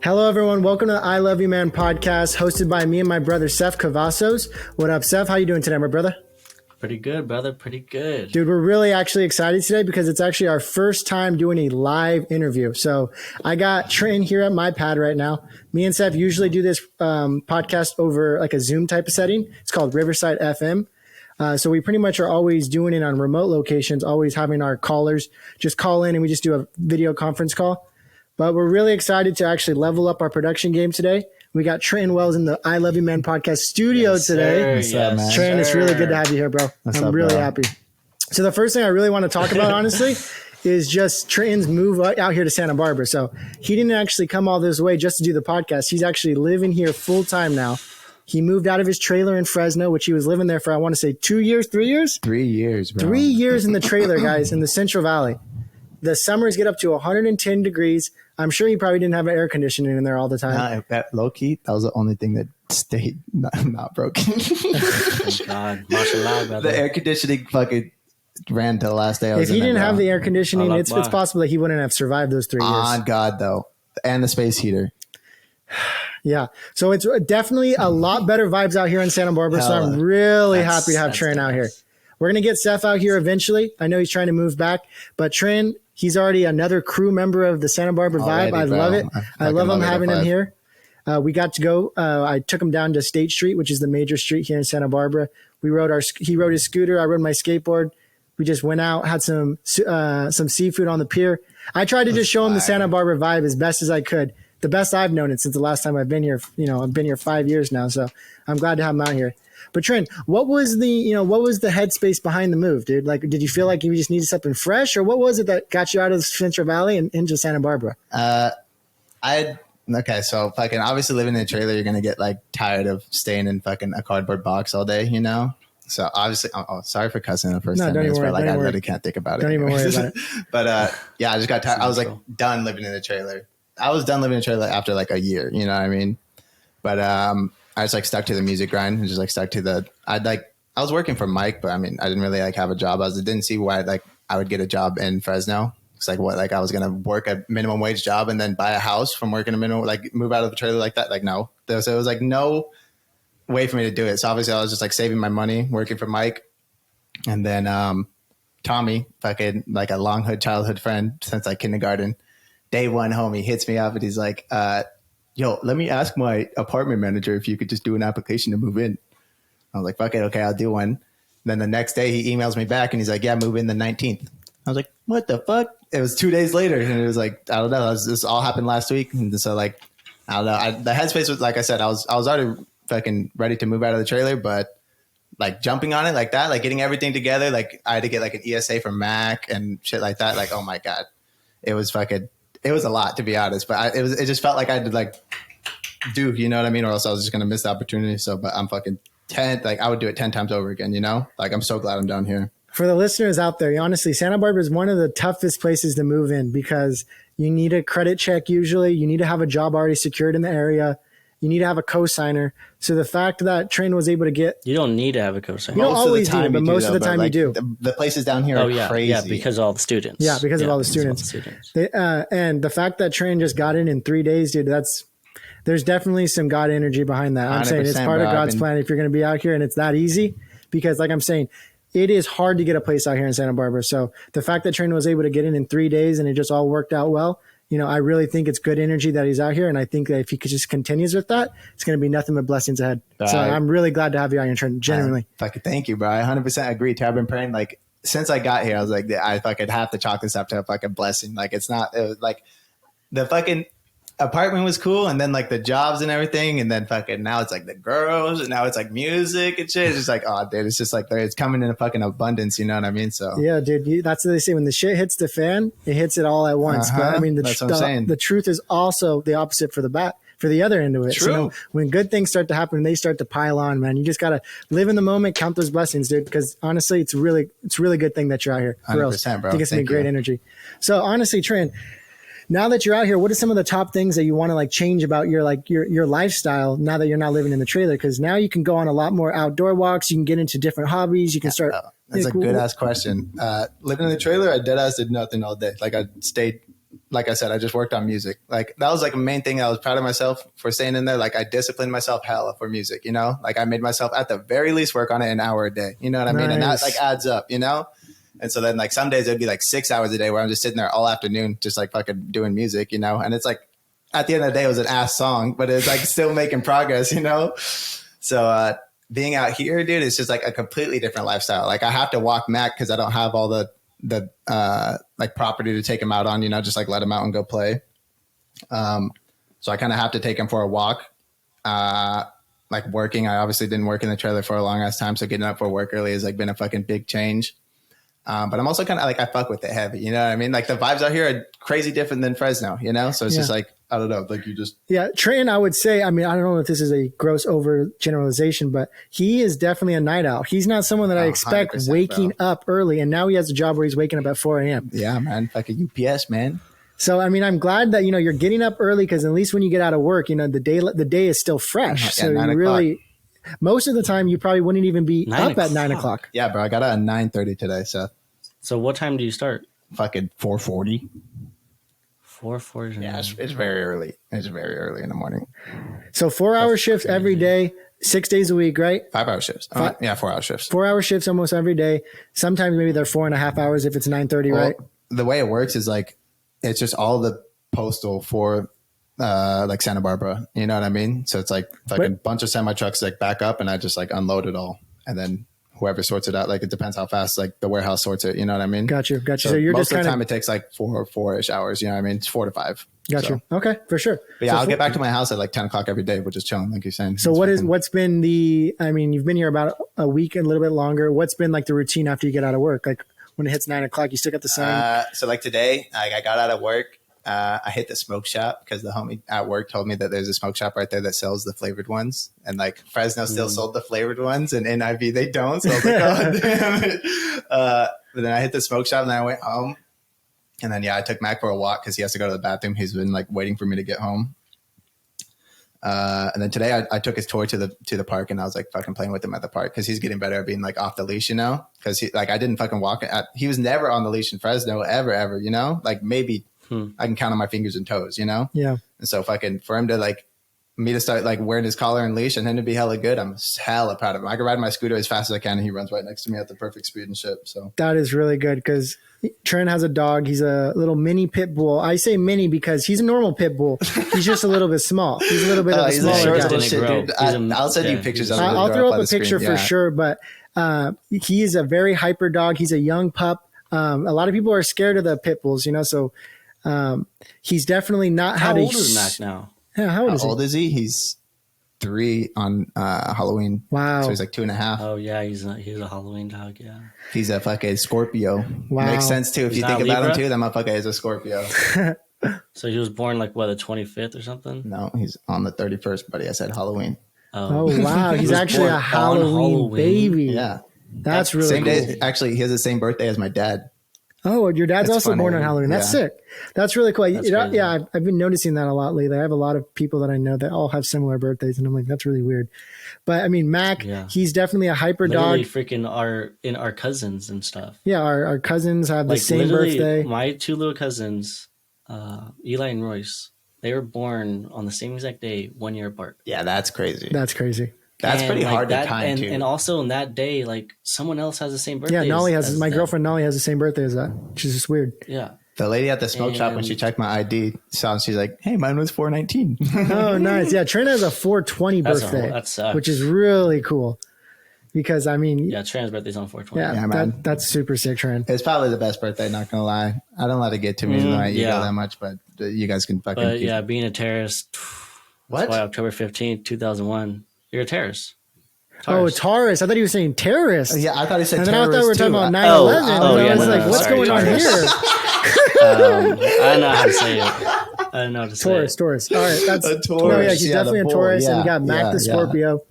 Hello, everyone. Welcome to the I Love You Man podcast, hosted by me and my brother, Seth Cavazos. What up, Seth? How you doing today, my brother? Pretty good, brother. Pretty good. Dude, we're really actually excited today because it's actually our first time doing a live interview. So I got Trenton here at my pad right now. Me and Seth usually do this podcast over like a Zoom type of setting. It's called Riverside FM. So we pretty much are always doing it on remote locations, always having our callers just call in and we just do a video conference call. But we're really excited to actually level up our production game today. We got Trenton Wells in the I Love You Man podcast studio today. What's up, man? Trenton, it's really good to have you here, bro. I'm really happy. So the first thing I really want to talk about, honestly, is just Trenton's move out here to Santa Barbara. So he didn't actually come all this way just to do the podcast. He's actually living here full time now. He moved out of his trailer in Fresno, which he was living there for, I want to say, 2 years, 3 years? 3 years, bro. 3 years in the trailer, guys, in the Central Valley. The summers get up to 110 degrees. I'm sure he probably didn't have air conditioning in there all the time. Low key, that was the only thing that stayed not broken. Thank God. Mashallah, brother. The air conditioning fucking ran till the last day. If he didn't have the air conditioning, it's possible that he wouldn't have survived those 3 years. On God, though. And the space heater. Yeah. So it's definitely a lot better vibes out here in Santa Barbara. So I'm really happy to have Trent out here. We're going to get Seth out here eventually. I know he's trying to move back, but Trent, he's already another crew member of the Santa Barbara vibe. I love it. I love him having him here. We got to go. I took him down to State Street, which is the major street here in Santa Barbara. He rode his scooter. I rode my skateboard. We just went out, had some seafood on the pier. I tried to just show him the Santa Barbara vibe as best as I could. The best I've known it since the last time I've been here. I've been here 5 years now, so I'm glad to have him out here. But Trent, what was the headspace behind the move, dude? Like, did you feel like you just needed something fresh, or what was it that got you out of the Central Valley and into Santa Barbara? Okay, so fucking obviously living in a trailer, you're gonna get like tired of staying in fucking a cardboard box all day, So obviously, sorry for cussing the first 10 minutes, but I really can't think about it. Don't even worry about it. But yeah, I just got tired. I was like done living in a trailer. I was done living in a trailer after like a year, you know what I mean? But I just like stuck to the music grind and just like stuck to I was working for Mike, but I mean, I didn't really like have a job. I didn't see why I would get a job in Fresno. It's like I was going to work a minimum wage job and then buy a house from working a minimum, like move out of the trailer like that. Like, no, so it was like no way for me to do it. So obviously I was just like saving my money, working for Mike. And then Tommy, fucking like a long childhood friend since like kindergarten, day one homie hits me up and he's like, yo, let me ask my apartment manager if you could just do an application to move in. I was like, fuck it. Okay, I'll do one. Then the next day he emails me back and he's like, yeah, move in the 19th. I was like, what the fuck? It was 2 days later. And it was like, I don't know. This all happened last week. And so like, I don't know. The headspace was, like I said, I was already fucking ready to move out of the trailer, but like jumping on it like that, like getting everything together. Like I had to get like an ESA from Mac and shit like that. Like, oh my God, it was a lot, to be honest, but it just felt like I had to like do, you know what I mean? Or else I was just going to miss the opportunity. So, but I'm fucking 10, like I would do it 10 times over again, like I'm so glad I'm down here. For the listeners out there, honestly, Santa Barbara is one of the toughest places to move in because you need a credit check. Usually you need to have a job already secured in the area. You need to have a cosigner. So the fact that Trenton was able to get... You don't need to have a cosigner. You don't always do, but most of the time you do. The places down here are crazy. Yeah, because of all the students. Yeah, because of all the students. And the fact that Trenton just got in 3 days, dude, there's definitely some God energy behind that. I'm saying it's part of God's plan if you're going to be out here and it's that easy. Because like I'm saying, it is hard to get a place out here in Santa Barbara. So the fact that Trenton was able to get in 3 days and it just all worked out well, I really think it's good energy that he's out here. And I think that if he just continues with that, it's going to be nothing but blessings ahead. So I'm really glad to have you out here, Trenton, genuinely. Fucking thank you, bro. I 100% agree. I've been praying, like, since I got here, I was like, I fucking have to chalk this up to a fucking blessing. Like, it was like the fucking apartment was cool. And then like the jobs and everything. And then fucking now it's like the girls and now it's like music and shit. It's just like, oh, dude, it's just like it's coming in a fucking abundance. You know what I mean? So yeah, dude, that's what they say. When the shit hits the fan, it hits it all at once. But I mean, the truth is also the opposite for the other end of it. True. So when good things start to happen, they start to pile on, man. You just got to live in the moment, count those blessings, dude, because honestly, it's a really good thing that you're out here. 100%, bro. I think it's going to be great energy. So honestly, Trent, now that you're out here, what are some of the top things that you want to like change about your lifestyle now that you're not living in the trailer? Because now you can go on a lot more outdoor walks. You can get into different hobbies. You can start. That's a good ass question. Living in the trailer, I dead ass did nothing all day. Like I stayed like I said, I just worked on music. Like that was like a main thing. I was proud of myself for staying in there. Like I disciplined myself hella for music, you know, like I made myself at the very least work on it an hour a day, you know what I mean? And that like adds up, you know? And so then like some days it'd be like 6 hours a day where I'm just sitting there all afternoon, just like fucking doing music, you know? And it's like, at the end of the day, it was an ass song, but it's like still making progress, you know? So, being out here, dude, it's just like a completely different lifestyle. Like I have to walk Mac because I don't have all the like property to take him out on, you know, just like let him out and go play. So I kind of have to take him for a walk. Like working, I obviously didn't work in the trailer for a long ass time. So getting up for work early has like been a fucking big change. But I'm also kind of like, I fuck with it heavy, you know what I mean? Like the vibes out here are crazy different than Fresno, you know? So it's just like, I don't know, like you just. Yeah, Trenton, I would say, I mean, I don't know if this is a gross overgeneralization, but he is definitely a night owl. He's not someone that I expect waking up early. And now he has a job where he's waking up at 4 a.m. Yeah, man. Like a UPS, man. So, I mean, I'm glad that, you know, you're getting up early because at least when you get out of work, you know, the day is still fresh. So you really, most of the time, you probably wouldn't even be up at 9 o'clock. Yeah, bro. I got out at 9:30 today, Seth. So what time do you start? Fucking 4:40. 4:40. Yeah, it's very early. It's very early in the morning. So 4-hour shifts every day, 6 days a week, right? 5-hour shifts. 4-hour shifts. 4-hour shifts almost every day. Sometimes maybe they're 4.5 hours if it's 9:30, right? The way it works is like, it's just all the postal for like Santa Barbara. You know what I mean? So it's like a bunch of semi trucks like back up and I just like unload it all. And then whoever sorts it out, like it depends how fast like the warehouse sorts it. You know what I mean? Got you. So you're most just of the time it takes like 4-ish hours. You know what I mean? It's 4 to 5. Got you. Okay, for sure. But yeah, I'll get back to my house at like 10 o'clock every day, which is chilling, like you're saying. So what's been I mean, you've been here about a week and a little bit longer. What's been like the routine after you get out of work? Like when it hits 9 o'clock, you still got the sun? So like today, I got out of work. I hit the smoke shop because the homie at work told me that there's a smoke shop right there that sells the flavored ones. And like Fresno still sold the flavored ones and NIV they don't. So I was like, oh, damn it. But then I hit the smoke shop and then I went home. And then, I took Mac for a walk because he has to go to the bathroom. He's been like waiting for me to get home. And then today I took his toy to the park and I was like fucking playing with him at the park because he's getting better at being like off the leash, you know, because I didn't fucking walk. He was never on the leash in Fresno ever, you know, like maybe I can count on my fingers and toes, you know? Yeah. And so for him to like me to start like wearing his collar and leash and him to be hella good, I'm hella proud of him. I can ride my scooter as fast as I can and he runs right next to me at the perfect speed and shit. So that is really good because Trent has a dog. He's a little mini pit bull. I say mini because he's a normal pit bull. He's just a little bit small. He's a little bit of a smaller guy. Shit, dude. I'll send you pictures of him. I'll throw up a picture for sure, but he is a very hyper dog. He's a young pup. A lot of people are scared of the pit bulls, you know, so he's definitely not How old is Mac now? Yeah, how old is he? He's 3 on Halloween. Wow. So he's like 2.5. Oh yeah, he's a Halloween dog. Yeah. He's a fucking Scorpio. Wow. Makes sense too if you think about him too. That motherfucker is a Scorpio. So he was born like what, the 25th or something? No, he's on the 31st, buddy. I said Halloween. Oh wow, he's actually a Halloween baby. Yeah, that's really same cool. Day. Actually, he has the same birthday as my dad. Oh, your dad's also born on Halloween. That's sick. That's really cool. That's I've been noticing that a lot lately. I have a lot of people that I know that all have similar birthdays, and I'm like, that's really weird. But I mean, Mac, he's definitely a hyper dog. Freaking our cousins and stuff. Yeah, our cousins have the same birthday. My 2 little cousins, Eli and Royce, they were born on the same exact day, 1 year apart. Yeah, that's crazy. That's crazy. That's pretty hard to time too. And also on that day, like someone else has the same birthday. Yeah, Nolly has my girlfriend. Nolly has the same birthday as that, which is just weird. Yeah. The lady at the smoke shop, when she checked my ID, she's like, "Hey, mine was 419." Oh, nice. Yeah, Trent has a 420 birthday, that sucks. Which is really cool. Because I mean, Trent's birthday's on 420. Yeah, man. That's super sick, Trent. It's probably the best birthday. Not gonna lie, I don't let it get to me my ego that much, but you guys can fucking. But being a terrorist. What? That's why October 15th, 2001. You're a terrorist. Taurus. Oh, Taurus. I thought he was saying terrorist. Yeah, I thought he said terrorist. And then I thought we were talking about 9/11. I was like, what's going on here? I don't know how to say it. I don't know how to say it. Taurus. All right. That's a Taurus. No, yeah, he's definitely a Taurus. And you got Mac the Scorpio.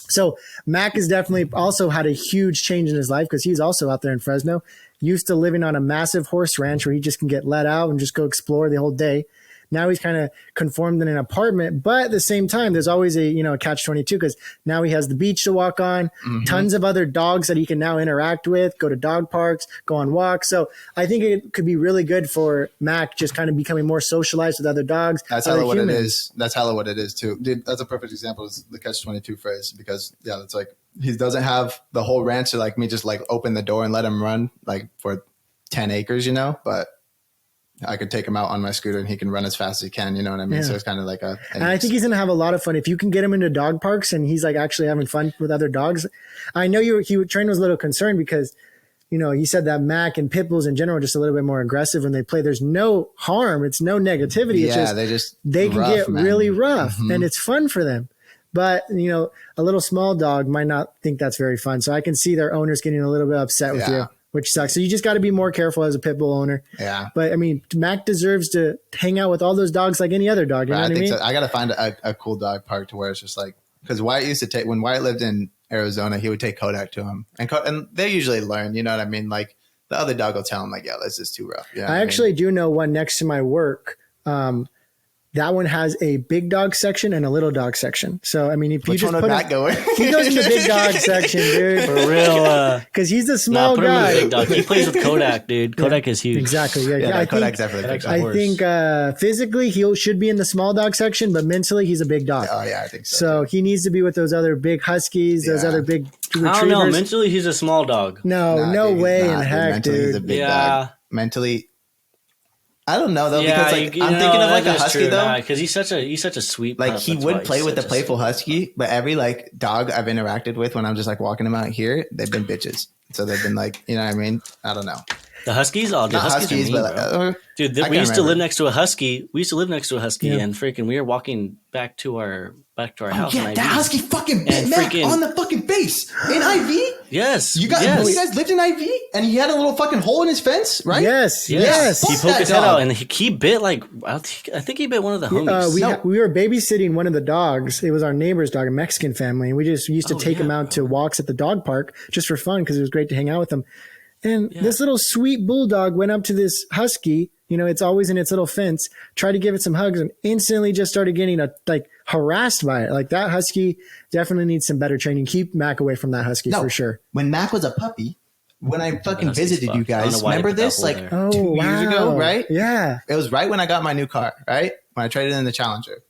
So Mac has definitely also had a huge change in his life because he's also out there in Fresno, used to living on a massive horse ranch where he just can get let out and just go explore the whole day. Now he's kind of conformed in an apartment, but at the same time, there's always a catch-22 because now he has the beach to walk on, tons of other dogs that he can now interact with, go to dog parks, go on walks. So I think it could be really good for Mac just kind of becoming more socialized with other dogs. That's hella what it is. That's hella what it is too, dude. That's a perfect example is the catch-22 phrase because it's like he doesn't have the whole ranch to like me just like open the door and let him run like for 10 acres, but I could take him out on my scooter and he can run as fast as he can, you know what I mean? Yeah. So it's kind of like and I think he's going to have a lot of fun. If you can get him into dog parks and he's like actually having fun with other dogs. I know Trenton was a little concerned because, he said that Mac and pit bulls in general are just a little bit more aggressive when they play. There's no harm. It's no negativity. It's they can get really rough and it's fun for them. But, a little small dog might not think that's very fun. So I can see their owners getting a little bit upset with you, which sucks. So you just got to be more careful as a pit bull owner. Yeah. But, Mac deserves to hang out with all those dogs like any other dog. You know what I mean? So. I got to find a cool dog park to where it's just like – because Wyatt used to when Wyatt lived in Arizona, he would take Kodak to him. And they usually learn, you know what I mean? Like the other dog will tell him like, this is too rough. You know I actually do know one next to my work. That one has a big dog section and a little dog section. So, if you Which just one put Matt going? He goes in the big dog section, dude. For real. Because he's a small put guy. Him in the big dog. He plays with Kodak, dude. Kodak is huge. Exactly. Yeah, Kodak's definitely big dog. I think physically he should be in the small dog section, but mentally he's a big dog. Oh, yeah, I think so. So he needs to be with those other big huskies, those other big retrievers. I don't know. Mentally, he's a small dog. No way in heck, dude. He's a big dog. Mentally, I don't know though because I'm thinking of like a husky though because he's such a sweet like he would play with the playful husky, but every like dog I've interacted with when I'm just like walking them out here, they've been bitches. So they've been like, you know what I mean? I don't know. The huskies, Not huskies, are mean, but dude, we used to live next to a husky. We used to live next to a husky, and freaking, we were walking back to our house. Yeah, that husky fucking bit Mac on the fucking face in IV. Yes, you guys lived in IV, and he had a little fucking hole in his fence, right? Yes. He poked his head out, and he bit like I think he bit one of the homies. We were babysitting one of the dogs. It was our neighbor's dog, a Mexican family, and we just used to take him out to walks at the dog park just for fun because it was great to hang out with him. And this little sweet bulldog went up to this husky, it's always in its little fence, tried to give it some hugs and instantly just started getting harassed by it. Like that husky definitely needs some better training. Keep Mac away from that husky for sure. When Mac was a puppy, when I fucking visited you guys, remember this? Like 2 years ago, right? Yeah. It was right when I got my new car, right? When I traded in the Challenger.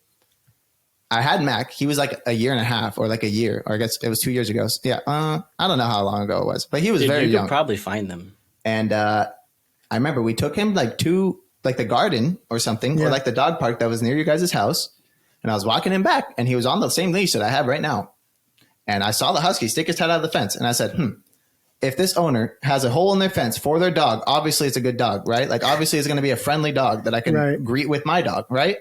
I had Mac. He was like a year and a half or like a year, or I guess it was 2 years ago. Yeah. I don't know how long ago it was, but he was very young. You could probably find them. And I remember we took him to the garden or something, or like the dog park that was near your guys' house. And I was walking him back and he was on the same leash that I have right now. And I saw the husky stick his head out of the fence. And I said, if this owner has a hole in their fence for their dog, obviously it's a good dog, right? Like obviously it's going to be a friendly dog that I can greet with my dog, right?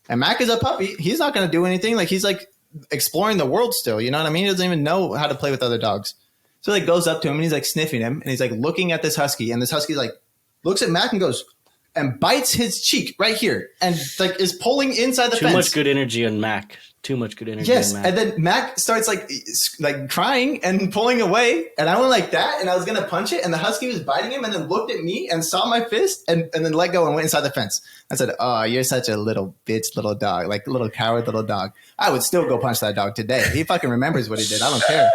And Mac is a puppy. He's not going to do anything. Like he's like exploring the world still. You know what I mean? He doesn't even know how to play with other dogs. So he goes up to him and he's like sniffing him and he's like looking at this husky. And this husky like looks at Mac and goes and bites his cheek right here and like is pulling inside the fence. Too much good energy on Mac. Too much good energy. Yes, on Mac. and then Mac starts like crying and pulling away, and I went like that, and I was gonna punch it, and the husky was biting him, and then looked at me and saw my fist, and then let go and went inside the fence. I said, "Oh, you're such a little bitch, little dog, like little coward, little dog." I would still go punch that dog today. He fucking remembers what he did. I don't care.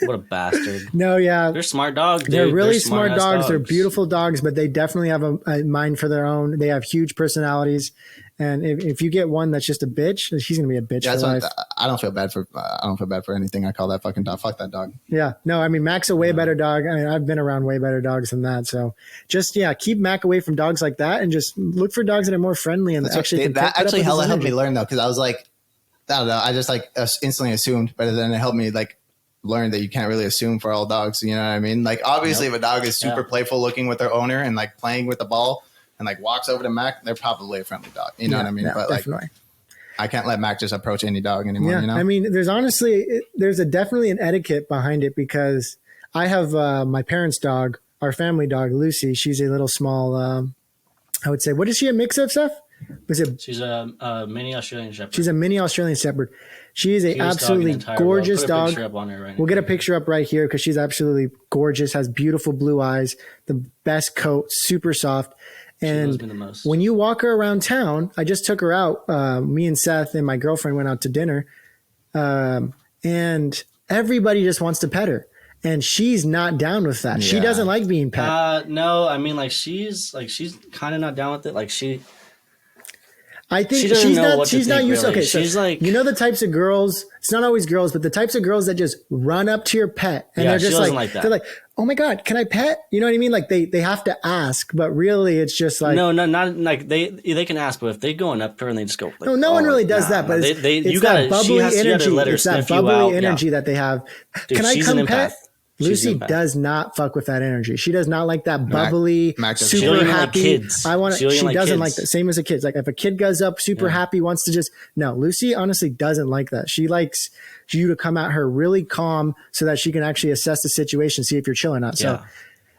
What a bastard. No, yeah. They're smart dogs, dude. They're really smart dogs. They're beautiful dogs, but they definitely have a mind for their own. They have huge personalities. And if you get one that's just a bitch, she's going to be a bitch for life. I don't feel bad for anything. I call that fucking dog. Fuck that dog. Yeah. No, I mean, Mac's a way better dog. I mean, I've been around way better dogs than that. So just, keep Mac away from dogs like that and just look for dogs that are more friendly. And that actually hella helped me learn though. Cause I was like, I don't know. I just like instantly assumed, but then it helped me like learn that you can't really assume for all dogs. You know what I mean? Like obviously if a dog is super playful looking with their owner and like playing with the ball and like walks over to Mac, they're probably a friendly dog. You know what I mean? But definitely. Like I can't let Mac just approach any dog anymore. Yeah. You know? I mean, there's definitely an etiquette behind it because I have my parents' dog, our family dog, Lucy. She's a little small, I would say, what is she a mix of, Seth? She's a mini Australian Shepherd. She's a mini Australian Shepherd. She is a absolutely gorgeous dog. We'll get a picture up right here because she's absolutely gorgeous, has beautiful blue eyes, the best coat, super soft. loves me the most. When you walk her around town, I just took her out. Me and Seth and my girlfriend went out to dinner, and everybody just wants to pet her. And she's not down with that. Yeah. She doesn't like being pet. No, I mean, she's kind of not down with it. I think she's not used to. Okay, so she's like, the types of girls. It's not always girls, but the types of girls that just run up to your pet and they're just like they're like, "Oh my god, can I pet?" You know what I mean? Like they have to ask, but really it's just like no, not like they can ask, but if they going up to her and they just go, like, no one really does that. But it's that bubbly energy. It's that bubbly energy that they have. Dude, can I come pet? Lucy does not fuck with that energy. She does not like that bubbly, super happy. She doesn't like that. Same as a kid. Like if a kid goes up super happy, wants to just Lucy honestly doesn't like that. She likes you to come at her really calm so that she can actually assess the situation, see if you're chill or not. So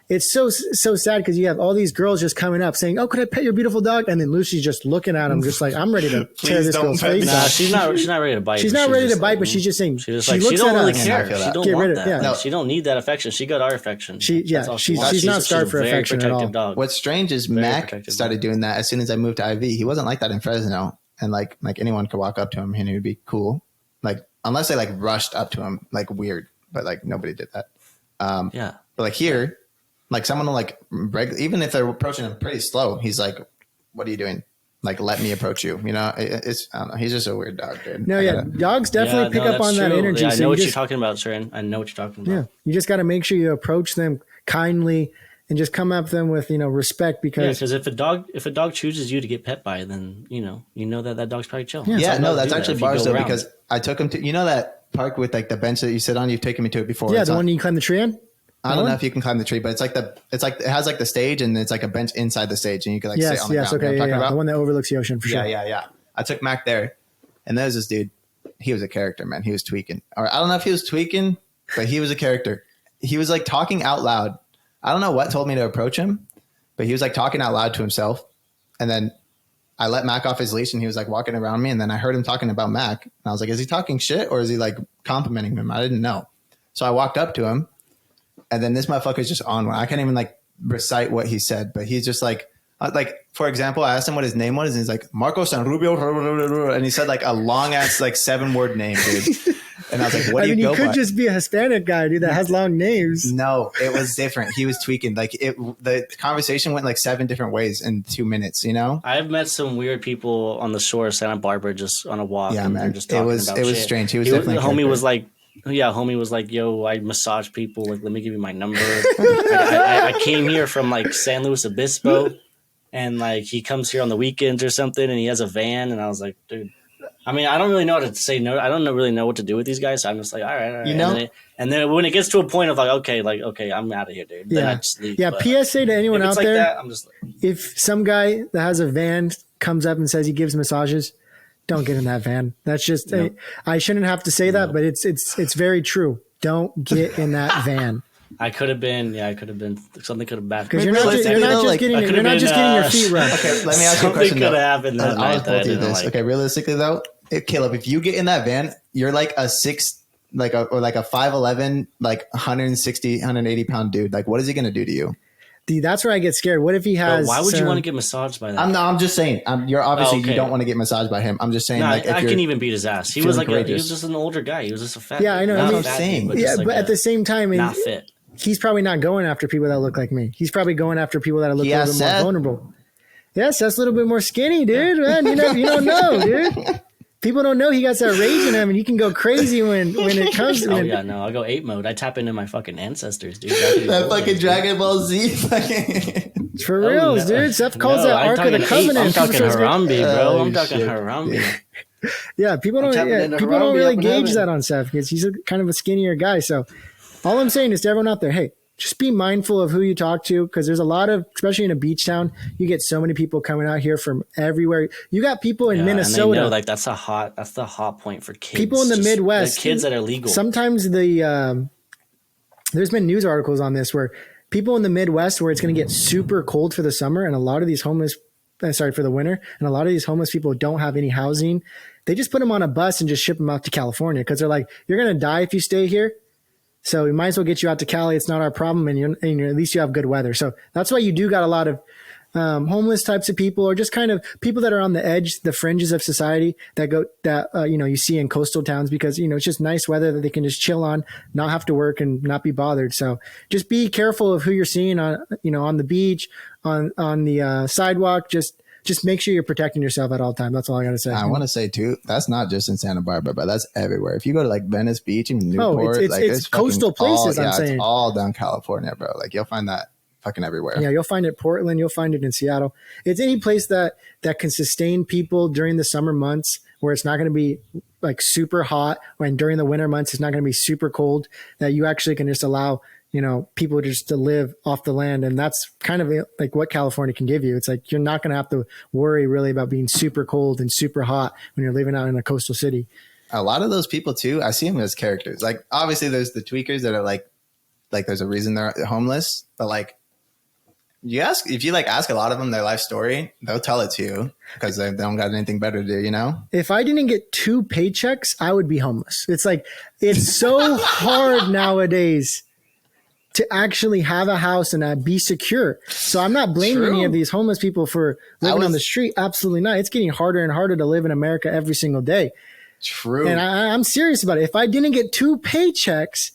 it's so sad because you have all these girls just coming up saying, "Oh, could I pet your beautiful dog?" And then Lucy's just looking at them, just like, "I'm ready to tear this girl's face off." She's not ready to bite. She's not ready to bite, but she's just saying she looks she don't at really us. care. She don't want that. She don't need that affection. She got our affection. She's not starved for affection at all. Dog. What's strange is Mac started doing that as soon as I moved to IV. He wasn't like that in Fresno, and like anyone could walk up to him and he would be cool, like unless they like rushed up to him like weird, but like nobody did that. But like here. Like someone will like even if they're approaching him pretty slow, he's like, "What are you doing? Like, let me approach you." You know, it's I don't know. He's just a weird dog, dude. No, dogs definitely pick up on that energy. Yeah, I know what you're talking about, Sharon. I know what you're talking about. Yeah, you just got to make sure you approach them kindly and just come up to them with respect because if a dog chooses you to get pet by, then you know that dog's probably chill. Yeah, no, that's actually bars though because I took him to that park with like the bench that you sit on. You've taken me to it before. Yeah, the one you climb the tree in. I don't know if you can climb the tree, but it's like it has like the stage and it's like a bench inside the stage and you can like sit on the ground. Okay, you know what I'm talking about? The one that overlooks the ocean for sure. Yeah. I took Mac there and there was this dude. He was a character, man. He was tweaking. Or I don't know if he was tweaking, but he was a character. He was like talking out loud. I don't know what told me to approach him, but he was like talking out loud to himself. And then I let Mac off his leash and he was like walking around me. And then I heard him talking about Mac. And I was like, is he talking shit or is he like complimenting him? I didn't know. So I walked up to him. And then this motherfucker's just on one. I can't even like recite what he said, but he's just like for example, I asked him what his name was, and he's like Marco San Rubio, and he said like a long ass like 7-word name, dude. And I was like, what do you go by? You could just be a Hispanic guy, dude, that has long names. No, it was different. He was tweaking. Like the conversation went like 7 different ways in 2 minutes. You know, I've met some weird people on the shore of Santa Barbara just on a walk. Yeah, and man, they're just talking about it was shit. strange. He was definitely. Homie was like, "Yo, I massage people. Like, let me give you my number." I came here from like San Luis Obispo, and like he comes here on the weekends or something, and he has a van. And I was like, "Dude, I mean, I don't really know how to say no. I don't really know what to do with these guys. So I'm just like, all right. You know. And then when it gets to a point of like, okay, I'm out of here, dude. Then I just leave. Yeah. But PSA to anyone out there: that, I'm just like, if some guy that has a van comes up and says he gives massages, don't get in that van. That's just I shouldn't have to say that, but it's very true. Don't get in that van. I could have been something could have happened because you're not just getting your feet rubbed. Okay, let me ask you a question. Something could have happened that night. I'll do this. Okay, realistically though, Caleb, if you get in that van, you're like a 5'11", like 160, 180 pound dude. Like, what is he gonna do to you? Dude, that's where I get scared. What if he has? Why would you want to get massaged by that? I'm just saying. You're obviously you don't want to get massaged by him. I'm just saying. No, like, I can even beat his ass. He was like he was just an older guy. He was just a fat. Yeah, I know. That's what I'm saying. But at the same time, not fit. He's probably not going after people that look like me. He's probably going after people that look a little bit more vulnerable. Yes, that's a little bit more skinny, dude. Man, you don't know, dude. People don't know he got that rage in him, and he can go crazy when it comes to yeah, no, I'll go ape mode. I tap into my fucking ancestors, dude. That fucking Dragon Ball Z. For real, dude. Seth calls that Ark of the Covenant. I'm talking Harambe, bro. I'm talking Harambe. Yeah, people don't really gauge that on Seth because he's kind of a skinnier guy. So all I'm saying is to everyone out there, hey, just be mindful of who you talk to because there's a lot of, especially in a beach town, you get so many people coming out here from everywhere. You got people in Minnesota. And they know, like that's the hot point for kids. People in the Midwest, kids that are legal. Sometimes there's been news articles on this where people in the Midwest where it's going to get super cold for the summer and a lot of these for the winter, and a lot of these homeless people don't have any housing. They just put them on a bus and just ship them out to California because they're like, you're going to die if you stay here. So we might as well get you out to Cali. It's not our problem. And at least you have good weather. So that's why you do got a lot of homeless types of people, or just kind of people that are on the edge, the fringes of society you see in coastal towns, because, it's just nice weather that they can just chill on, not have to work and not be bothered. So just be careful of who you're seeing on the beach, on the sidewalk. Just make sure you're protecting yourself at all times. That's all I got to say. I want to say too, that's not just in Santa Barbara, but that's everywhere. If you go to like Venice Beach and Newport, it's coastal places. I'm saying it's all down California, bro. Like you'll find that fucking everywhere. Yeah, you'll find it in Portland. You'll find it in Seattle. It's any place that can sustain people during the summer months, where it's not going to be like super hot, when during the winter months it's not going to be super cold, that you actually can just allow people just to live off the land. And that's kind of like what California can give you. It's like, you're not going to have to worry really about being super cold and super hot when you're living out in a coastal city. A lot of those people too, I see them as characters. Like obviously there's the tweakers that are like there's a reason they're homeless, but like if you ask a lot of them their life story, they'll tell it to you because they don't got anything better to do, If I didn't get 2 paychecks, I would be homeless. It's like, it's so hard nowadays to actually have a house and be secure. So I'm not blaming any of these homeless people for living on the street. Absolutely not. It's getting harder and harder to live in America every single day. True. And I'm serious about it. If I didn't get 2 paychecks,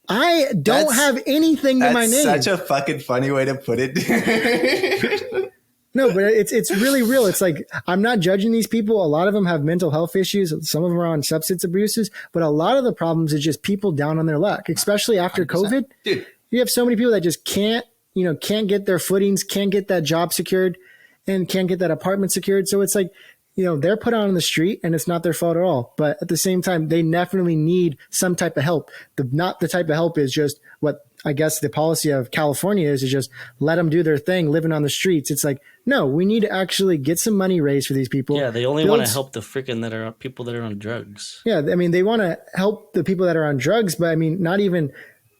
I don't have anything to my name. That's such a fucking funny way to put it. No, but it's really real. It's like, I'm not judging these people. A lot of them have mental health issues. Some of them are on substance abuses, but a lot of the problems is just people down on their luck, especially after 100%. COVID. Dude. You have so many people that just can't get their footings, can't get that job secured, and can't get that apartment secured. So it's like, they're put out on the street and it's not their fault at all. But at the same time, they definitely need some type of help. Not the type of help is just what I guess the policy of California is just let them do their thing, living on the streets. It's like, no, we need to actually get some money raised for these people. Yeah, they only want to help the freaking people that are on drugs. Yeah, I mean, they want to help the people that are on drugs, but I mean, not even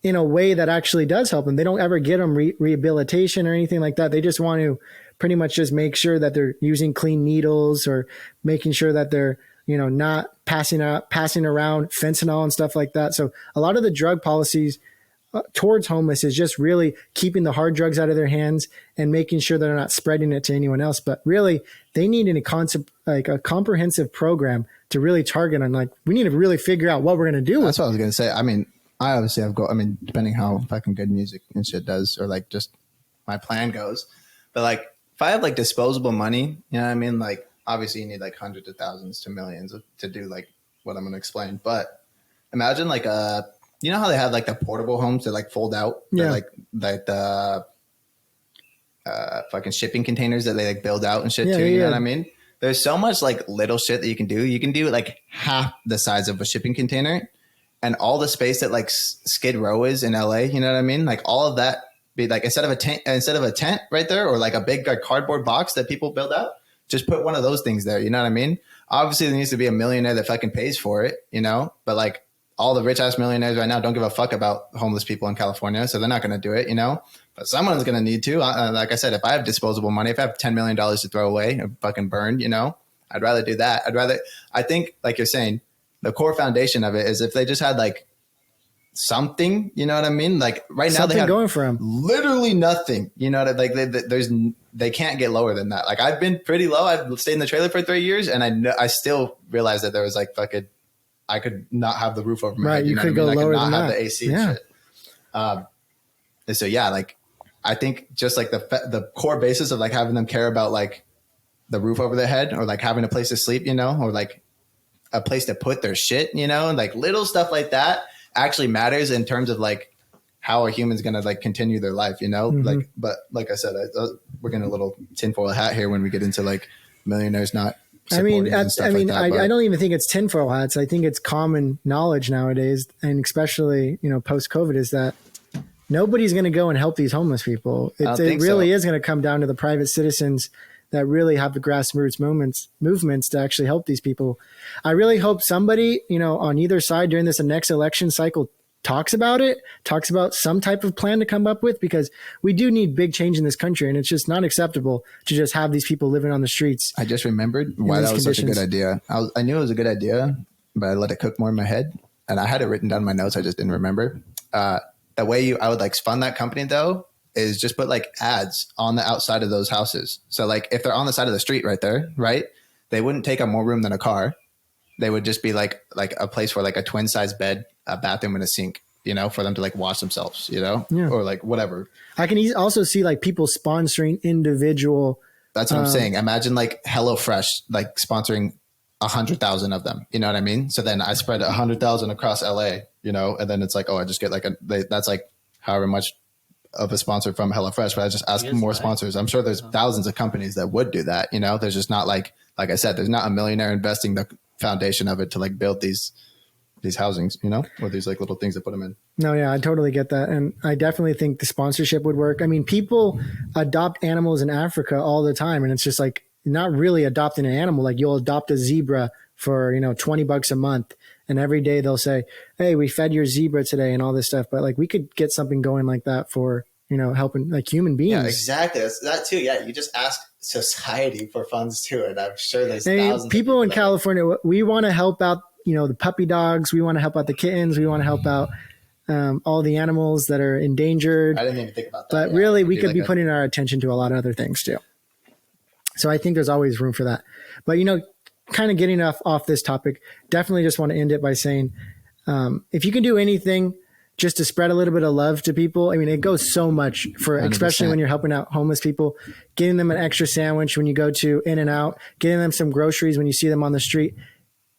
in a way that actually does help them. They don't ever get them rehabilitation or anything like that. They just want to pretty much just make sure that they're using clean needles, or making sure that they're, not passing around fentanyl and stuff like that. So a lot of the drug policies towards homeless is just really keeping the hard drugs out of their hands and making sure they're not spreading it to anyone else. But really, they need a comprehensive program to really target on. Like, we need to really figure out what we're going to do. That's what I was going to say. I mean, I obviously have depending how fucking good music and shit does, or like just my plan goes. But like, if I have like disposable money, you know what I mean? Like, obviously you need like hundreds of thousands to millions to do like what I'm going to explain. But imagine like you know how they have like the portable homes that like fold out? Yeah. Like the fucking shipping containers that they like build out and shit too. You know what I mean? There's so much like little shit that you can do. You can do like half the size of a shipping container, and all the space that like Skid Row is in LA. You know what I mean? Like all of that be like, instead of a tent right there, or like a big cardboard box that people build out, just put one of those things there. You know what I mean? Obviously there needs to be a millionaire that fucking pays for it, but like all the rich ass millionaires right now don't give a fuck about homeless people in California. So they're not going to do it, but someone's going to need to. Like I said, if I have disposable money, if I have $10 million to throw away or fucking burn, I'd rather do that. I think like you're saying, the core foundation of it is if they just had like something, you know what I mean? Like right now something they have going for them. Literally nothing, like they can't get lower than that. Like I've been pretty low. I've stayed in the trailer for 3 years, and I still realized that there was like fucking, I could not have the roof over my head. You could go lower than that. I could not have the AC and shit. And so yeah, like I think just like the core basis of like having them care about like the roof over their head, or like having a place to sleep, or like a place to put their shit, like little stuff like that actually matters in terms of like how a human's going to like continue their life, Mm-hmm. like, but like I said, we're getting a little tinfoil hat here when we get into like millionaires not. I don't even think it's tinfoil hats. I think it's common knowledge nowadays, and especially, post COVID, is that nobody's going to go and help these homeless people. It really is going to come down to the private citizens that really have the grassroots movements to actually help these people. I really hope somebody, on either side during this next election cycle talks about some type of plan to come up with, because we do need big change in this country, and it's just not acceptable to just have these people living on the streets. I just remembered why that was such a good idea. I knew it was a good idea, but I let it cook more in my head, and I had it written down in my notes. I just didn't remember. The way I would like fund that company though is just put like ads on the outside of those houses. So like if they're on the side of the street right there, right, they wouldn't take up more room than a car. They would just be like a place for like a twin size bed, a bathroom, and a sink, you know, for them to like wash themselves, you know, or like whatever. I can also see like people sponsoring individual. That's what I'm saying. Imagine like HelloFresh, like sponsoring 100,000 of them. You know what I mean? So then I spread 100,000 across LA, you know, and then it's like, oh, I just get like that's like however much of a sponsor from HelloFresh, but I just ask more sponsors. I'm sure there's thousands of companies that would do that. You know, there's just not like I said, there's not a millionaire investing the foundation of it to like build these housings, you know, or these like little things that put them in. No, yeah, I totally get that. And I definitely think the sponsorship would work. I mean, people adopt animals in Africa all the time. And it's just like not really adopting an animal. Like you'll adopt a zebra for, you know, $20 a month. And every day they'll say, hey, we fed your zebra today and all this stuff. But like we could get something going like that for, you know, helping like human beings. Yeah, exactly. That's that too. Yeah. You just ask society for funds too. And I'm sure there's thousands of people in California. We want to help out, you know, the puppy dogs. We want to help out the kittens. We want to help out all the animals that are endangered. I didn't even think about that. But really, we could be putting our attention to a lot of other things too. So I think there's always room for that. But, you know, kind of getting off this topic, definitely just want to end it by saying, if you can do anything just to spread a little bit of love to people, I mean, it goes so much for, 100%. Especially when you're helping out homeless people, getting them an extra sandwich when you go to In-N-Out, getting them some groceries when you see them on the street.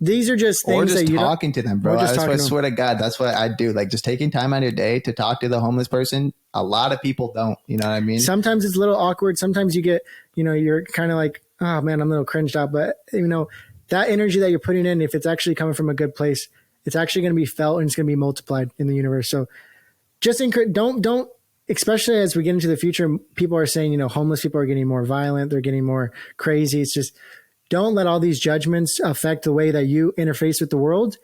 These are just things or just that you talking to them, bro. I swear to God, that's what I do. Like just taking time out of your day to talk to the homeless person. A lot of people don't, you know what I mean? Sometimes it's a little awkward. Sometimes you get, you know, you're kind of like, oh man, I'm a little cringed out. But you know, that energy that you're putting in, if it's actually coming from a good place, it's actually going to be felt and it's going to be multiplied in the universe. So just don't, especially as we get into the future, people are saying, you know, homeless people are getting more violent. They're getting more crazy. It's just, don't let all these judgments affect the way that you interface with the world.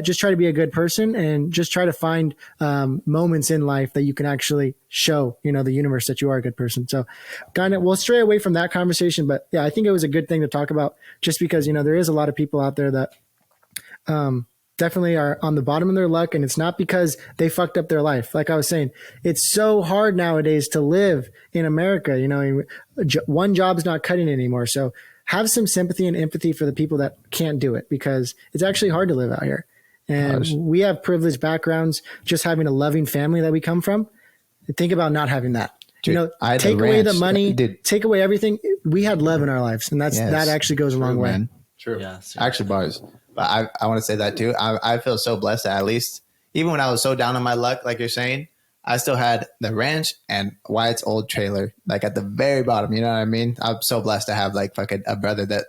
Just try to be a good person and just try to find moments in life that you can actually show, you know, the universe that you are a good person. So kind of, we'll stray away from that conversation, but yeah, I think it was a good thing to talk about just because, you know, there is a lot of people out there that definitely are on the bottom of their luck. And it's not because they fucked up their life. Like I was saying, it's so hard nowadays to live in America. You know, one job's not cutting it anymore. So have some sympathy and empathy for the people that can't do it because it's actually hard to live out here. And we have privileged backgrounds, just having a loving family that we come from. Think about not having that. Dude, you know, take away the money, take away everything. We had love in our lives, and that actually goes a long way. Man. True. Yeah, actually, bars. But I want to say that too. I feel so blessed that at least, even when I was so down on my luck, like you're saying, I still had the ranch and Wyatt's old trailer, like at the very bottom. You know what I mean? I'm so blessed to have like fucking a brother that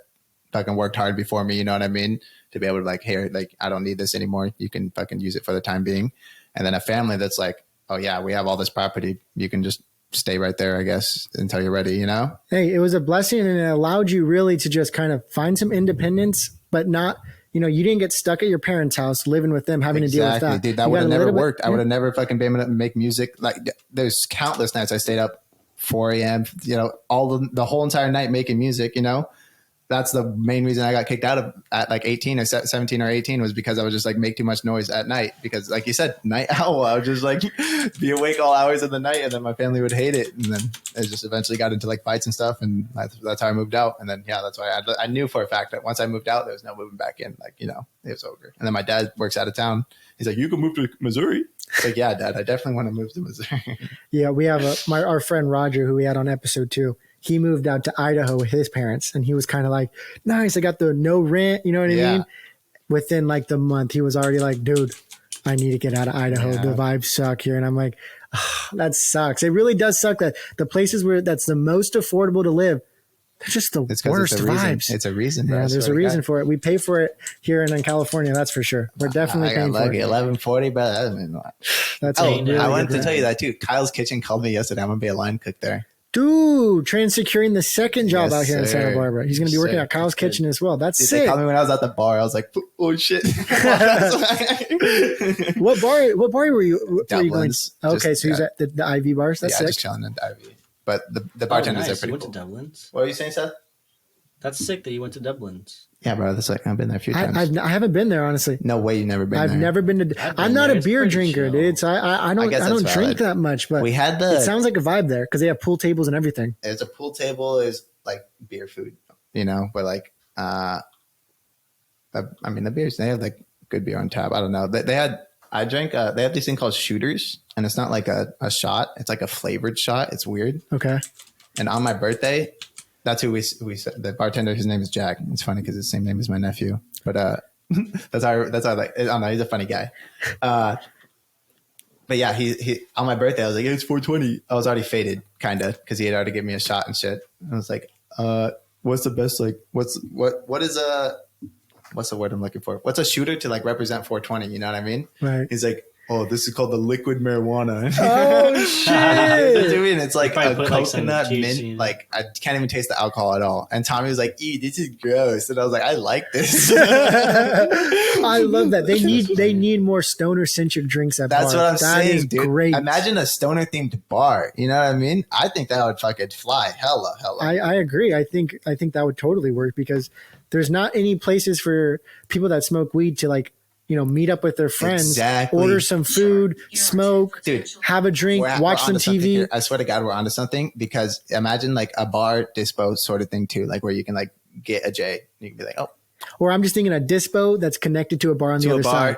fucking worked hard before me. You know what I mean? To be able to like, here, like, I don't need this anymore. You can fucking use it for the time being. And then a family that's like, oh yeah, we have all this property. You can just stay right there, I guess, until you're ready, you know? Hey, it was a blessing and it allowed you really to just kind of find some independence, but not, you know, you didn't get stuck at your parents' house living with them, having to deal with that. Dude, that would have never worked. I would have never fucking been able to make music. Like there's countless nights I stayed up 4 a.m., you know, the whole entire night making music, you know? That's the main reason I got kicked out of at like 18 or 17 or 18 was because I was just like make too much noise at night because like you said, night owl, I would just like be awake all hours of the night and then my family would hate it. And then it just eventually got into like fights and stuff. And that's how I moved out. And then, yeah, that's why I knew for a fact that once I moved out, there was no moving back in. Like, you know, it was over. And then my dad works out of town. He's like, you can move to Missouri. Like, yeah, Dad, I definitely want to move to Missouri. Yeah, we have our friend Roger, who we had on episode 2. He moved out to Idaho with his parents and he was kind of like, nice. I got the no rent. You know what I mean? Within like the month, he was already like, dude, I need to get out of Idaho. Yeah. The vibes suck here. And I'm like, oh, that sucks. It really does suck that the places where that's the most affordable to live, they're just the worst vibes. It's a reason. Yeah, there's a reason for it. We pay for it here in California. That's for sure. We're definitely paying for it. $11.40, but that doesn't mean a lot. That's really I wanted to tell you that too. Kyle's Kitchen called me yesterday. I'm going to be a line cook there. Dude, Trent's securing the second job out here in Santa Barbara. He's going to be working at Kyle's Kitchen as well. That's sick. They called me when I was at the bar. I was like, oh shit. What bar were you going? Okay, so he's at the IV bars. That's sick. Just chilling at the IV. But the bartenders are pretty cool. Went to Dublin's. What are you saying, Seth? That's sick that you went to Dublin's. Yeah, bro. That's like I've been there a few times. I haven't been there, honestly. No way, you never been there. I've never been to. I'm not a beer drinker, dude. So I don't drink that much. But we had it sounds like a vibe there because they have pool tables and everything. It's a pool table. Is like beer food, you know. But like, I mean, the beers they have like good beer on tap. I don't know. They had. I drank. They have this thing called shooters, and it's not like a shot. It's like a flavored shot. It's weird. Okay. And on my birthday, that's who we said. The bartender, his name is Jack. It's funny because it's the same name as my nephew. But that's how like. I don't know. He's a funny guy. But yeah, he on my birthday, I was like, it's 420. I was already faded, kind of, because he had already given me a shot and shit. I was like, what's the best like? What's the word I'm looking for? What's a shooter to like represent 420? You know what I mean? Right. He's like, oh, this is called the liquid marijuana. Oh shit! Dude, it's like a coconut like mint. Like I can't even taste the alcohol at all. And Tommy was like, "Ew, this is gross." And I was like, "I like this." I love that. They need more stoner centric drinks at bars. That's what I'm saying, dude. Great. Imagine a stoner themed bar. You know what I mean? I think that would fucking fly. Hella. I agree. I think that would totally work because there's not any places for people that smoke weed to like, you know, meet up with their friends, order some food, smoke, dude, have a drink, watch some TV. I swear to God, we're onto something because imagine like a bar dispo sort of thing too, like where you can like get a J. You can be like, oh. Or I'm just thinking a dispo that's connected to a bar on the other side.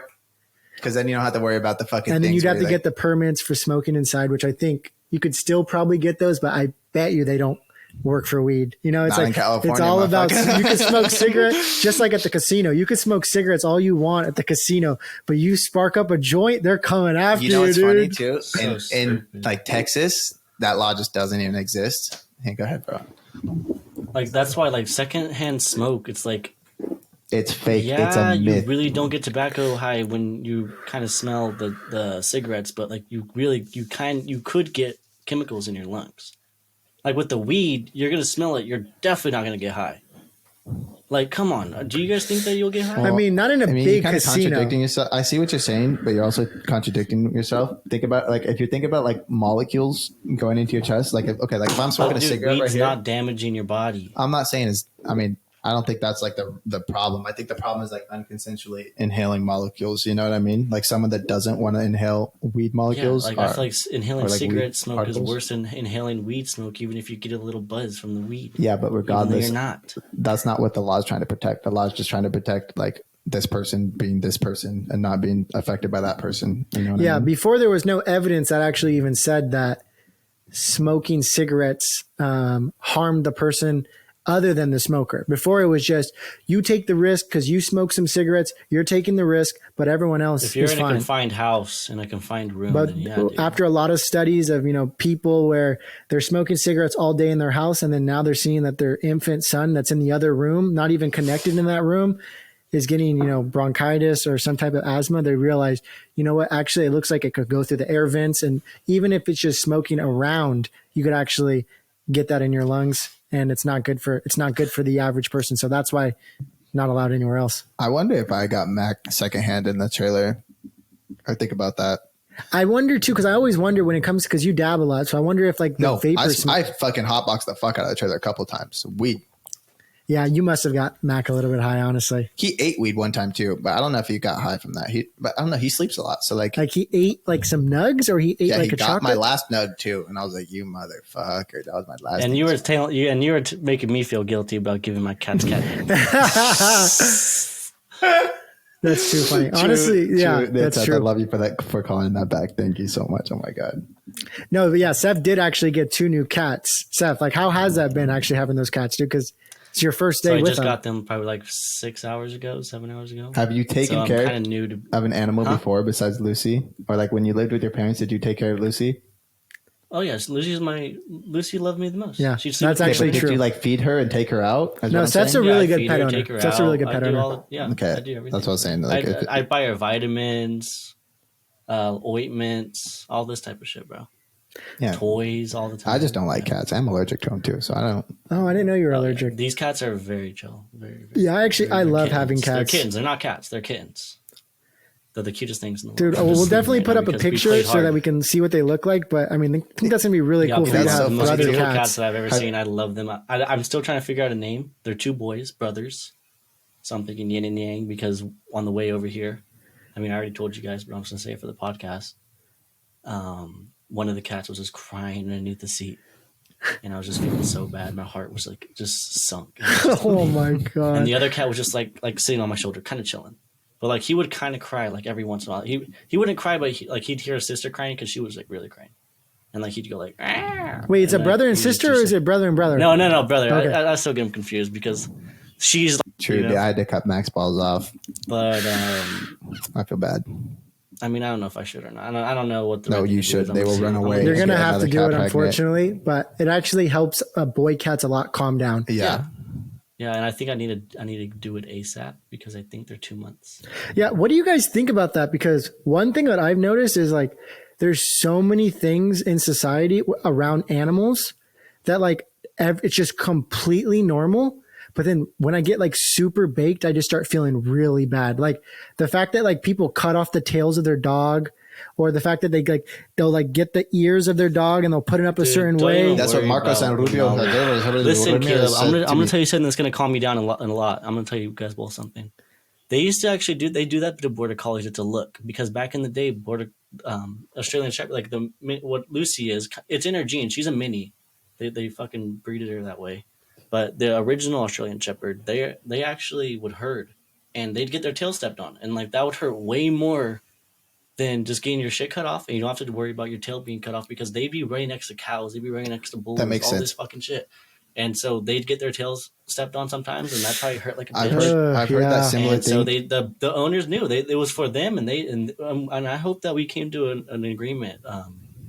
Because then you don't have to worry about the fucking and then things you'd have to like, get the permits for smoking inside, which I think you could still probably get those, but I bet you they don't work for weed. You know, it's like it's all about you can smoke cigarettes just like at the casino. You can smoke cigarettes all you want at the casino, but you spark up a joint, they're coming after you. You know what's funny dude. too? In like Texas, that law just doesn't even exist. Hey, go ahead, bro. Like that's why like secondhand smoke, it's like it's fake. Yeah, it's a myth. You really don't get tobacco high when you kind of smell the cigarettes, but like you could get chemicals in your lungs. Like with the weed, you're going to smell it. You're definitely not going to get high. Like, come on. Do you guys think that you'll get high? I mean, not in a big you're casino. Contradicting yourself. I see what you're saying, but you're also contradicting yourself. Think about like if you think about like molecules going into your chest. Like, if I'm smoking a cigarette right here, not damaging your body. I'm not saying I don't think that's like the problem. I think the problem is like unconsensually inhaling molecules. You know what I mean? Like someone that doesn't want to inhale weed molecules. Yeah, like I feel like inhaling like cigarette smoke particles. is worse than inhaling weed smoke, even if you get a little buzz from the weed. Yeah, but regardless, you're not. That's not what the law is trying to protect. The law is just trying to protect like this person being this person and not being affected by that person. You know what I mean? Before there was no evidence that actually even said that smoking cigarettes harmed the person other than the smoker. Before it was just you take the risk because you smoke some cigarettes, you're taking the risk, but everyone else is fine. If you're in a confined house, in a confined room, but then yeah, dude. After a lot of studies of, you know, people where they're smoking cigarettes all day in their house and then now they're seeing that their infant son that's in the other room, not even connected in that room, is getting, you know, bronchitis or some type of asthma, they realize, you know what, actually it looks like it could go through the air vents, and even if it's just smoking around, you could actually get that in your lungs. And it's not good for the average person. So that's why not allowed anywhere else. I wonder if I got Mac secondhand in the trailer. I think about that. I wonder too, because I always wonder when it comes, because you dab a lot. So I wonder if like the vapor. I fucking hotboxed the fuck out of the trailer a couple times. Weed. Yeah, you must have got Mac a little bit high, honestly. He ate weed one time too, but I don't know if he got high from that. But I don't know. He sleeps a lot, so like he ate like some nugs, or he ate like a chocolate. My last nug too, and I was like, "You motherfucker!" That was my last. And you were making me feel guilty about giving my cats cat. That's too funny. Honestly, yeah, that's true. I love you for calling that back. Thank you so much. Oh my god. No, but yeah, Seth did actually get 2 new cats. Seth, like, how has that been actually having those cats, dude? Because it's your first day with them. I just got them probably like 7 hours ago. Have you taken care of an animal before besides Lucy? Or like when you lived with your parents, did you take care of Lucy? Oh yes, Lucy loved me the most. Yeah, that's actually true. Did you like feed her and take her out? No, Seth's a really good pet owner. Seth's a really good pet owner. Yeah, okay, I do everything. That's what I was saying. Like, I buy her vitamins, ointments, all this type of shit, bro. Yeah, toys all the time. I just don't like cats. I'm allergic to them too, so I don't. Oh, I didn't know you were allergic. Yeah. These cats are very chill. Very, yeah, I love having cats. They're kittens. They're not cats. They're kittens. They're the cutest things in the Dude, world. we'll definitely put up a picture so that we can see what they look like. But I mean, I think that's gonna be really cool for you to have the most brother beautiful cats. cats that I've ever seen. I love them. I'm still trying to figure out a name. They're 2 boys, brothers. So I'm thinking yin and yang because on the way over here, I mean, I already told you guys, but I'm just gonna say it for the podcast. One of the cats was just crying underneath the seat, and I was just feeling so bad. My heart was like just sunk. Oh my god! And the other cat was just like sitting on my shoulder, kind of chilling. But like he would kind of cry like every once in a while. He wouldn't cry, but he'd hear his sister crying because she was like really crying, and like he'd go like. Argh! Wait, it's a brother and sister, or is it brother and brother? No, brother. Okay. I still get him confused because she's true. Yeah, I had to cut Max balls off, but I feel bad. I mean, I don't know if I should or not. I don't know what. No, you should. They will run away. You're gonna have to do it, unfortunately, but it actually helps boy cats a lot calm down. Yeah. Yeah, and I think I need to do it ASAP because I think they're 2 months. Yeah, what do you guys think about that? Because one thing that I've noticed is like there's so many things in society around animals that like it's just completely normal. But then when I get like super baked, I just start feeling really bad. Like the fact that like people cut off the tails of their dog, or the fact that they'll like get the ears of their dog and they'll put it up a certain way. That's what Marcos and Rubio. Listen, Caleb, I'm gonna tell you something that's gonna calm me down a lot. I'm gonna tell you guys both something. They used to actually do that to border collies to look, because back in the day, Australian Shepherd, like what Lucy is, it's in her genes. She's a mini. They fucking breeded her that way. But the original Australian Shepherd, they actually would herd, and they'd get their tail stepped on, and like that would hurt way more than just getting your shit cut off, and you don't have to worry about your tail being cut off because they'd be right next to cows, they'd be right next to bulls, this fucking shit. And so they'd get their tails stepped on sometimes, and that probably hurt like a bitch. I've heard that similar thing. So the owners knew it was for them, and I hope that we came to an agreement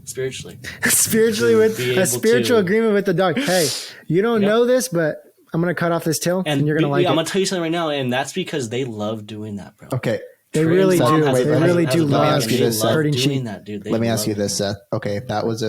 spiritually. With a spiritual agreement with the dog. Hey, you don't know this, but I'm gonna cut off this tail, and you're gonna like it. I'm gonna tell you something right now, and that's because they love doing that, bro. Okay. They really do. They really do love hurting sheep. Let me ask you this, Seth. Okay, if that was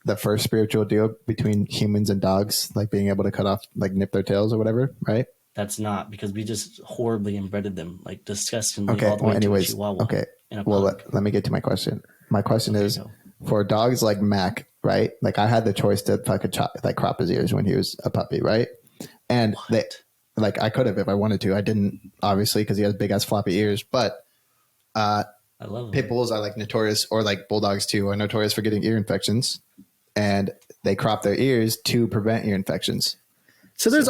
the first spiritual deal between humans and dogs, like being able to cut off, like nip their tails or whatever, right? That's not, because we just horribly inbred them, like disgustingly. Okay. All the way anyways. To a Chihuahua. Okay. Well, let me get to my question. My question is, for dogs like Mac, right? Like I had the choice to fucking crop his ears when he was a puppy, right? And like I could have if I wanted to. I didn't, obviously, because he has big ass floppy ears. But I love pit bulls are like notorious, or like bulldogs too, are notorious for getting ear infections, and they crop their ears to prevent ear infections. So there's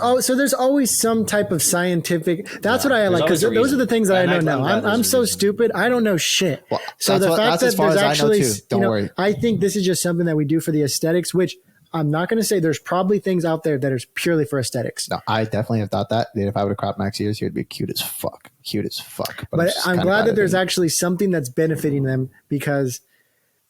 always some type of scientific. That's what I like, because those are the things that I know now. I'm so stupid. I don't know shit. Well, so the fact that there's actually, don't worry. I think this is just something that we do for the aesthetics, which I'm not going to say there's probably things out there that are purely for aesthetics. No, I definitely have thought that. If I would have cropped Mac's ears, he would be cute as fuck. But I'm glad that there's actually something that's benefiting them, because,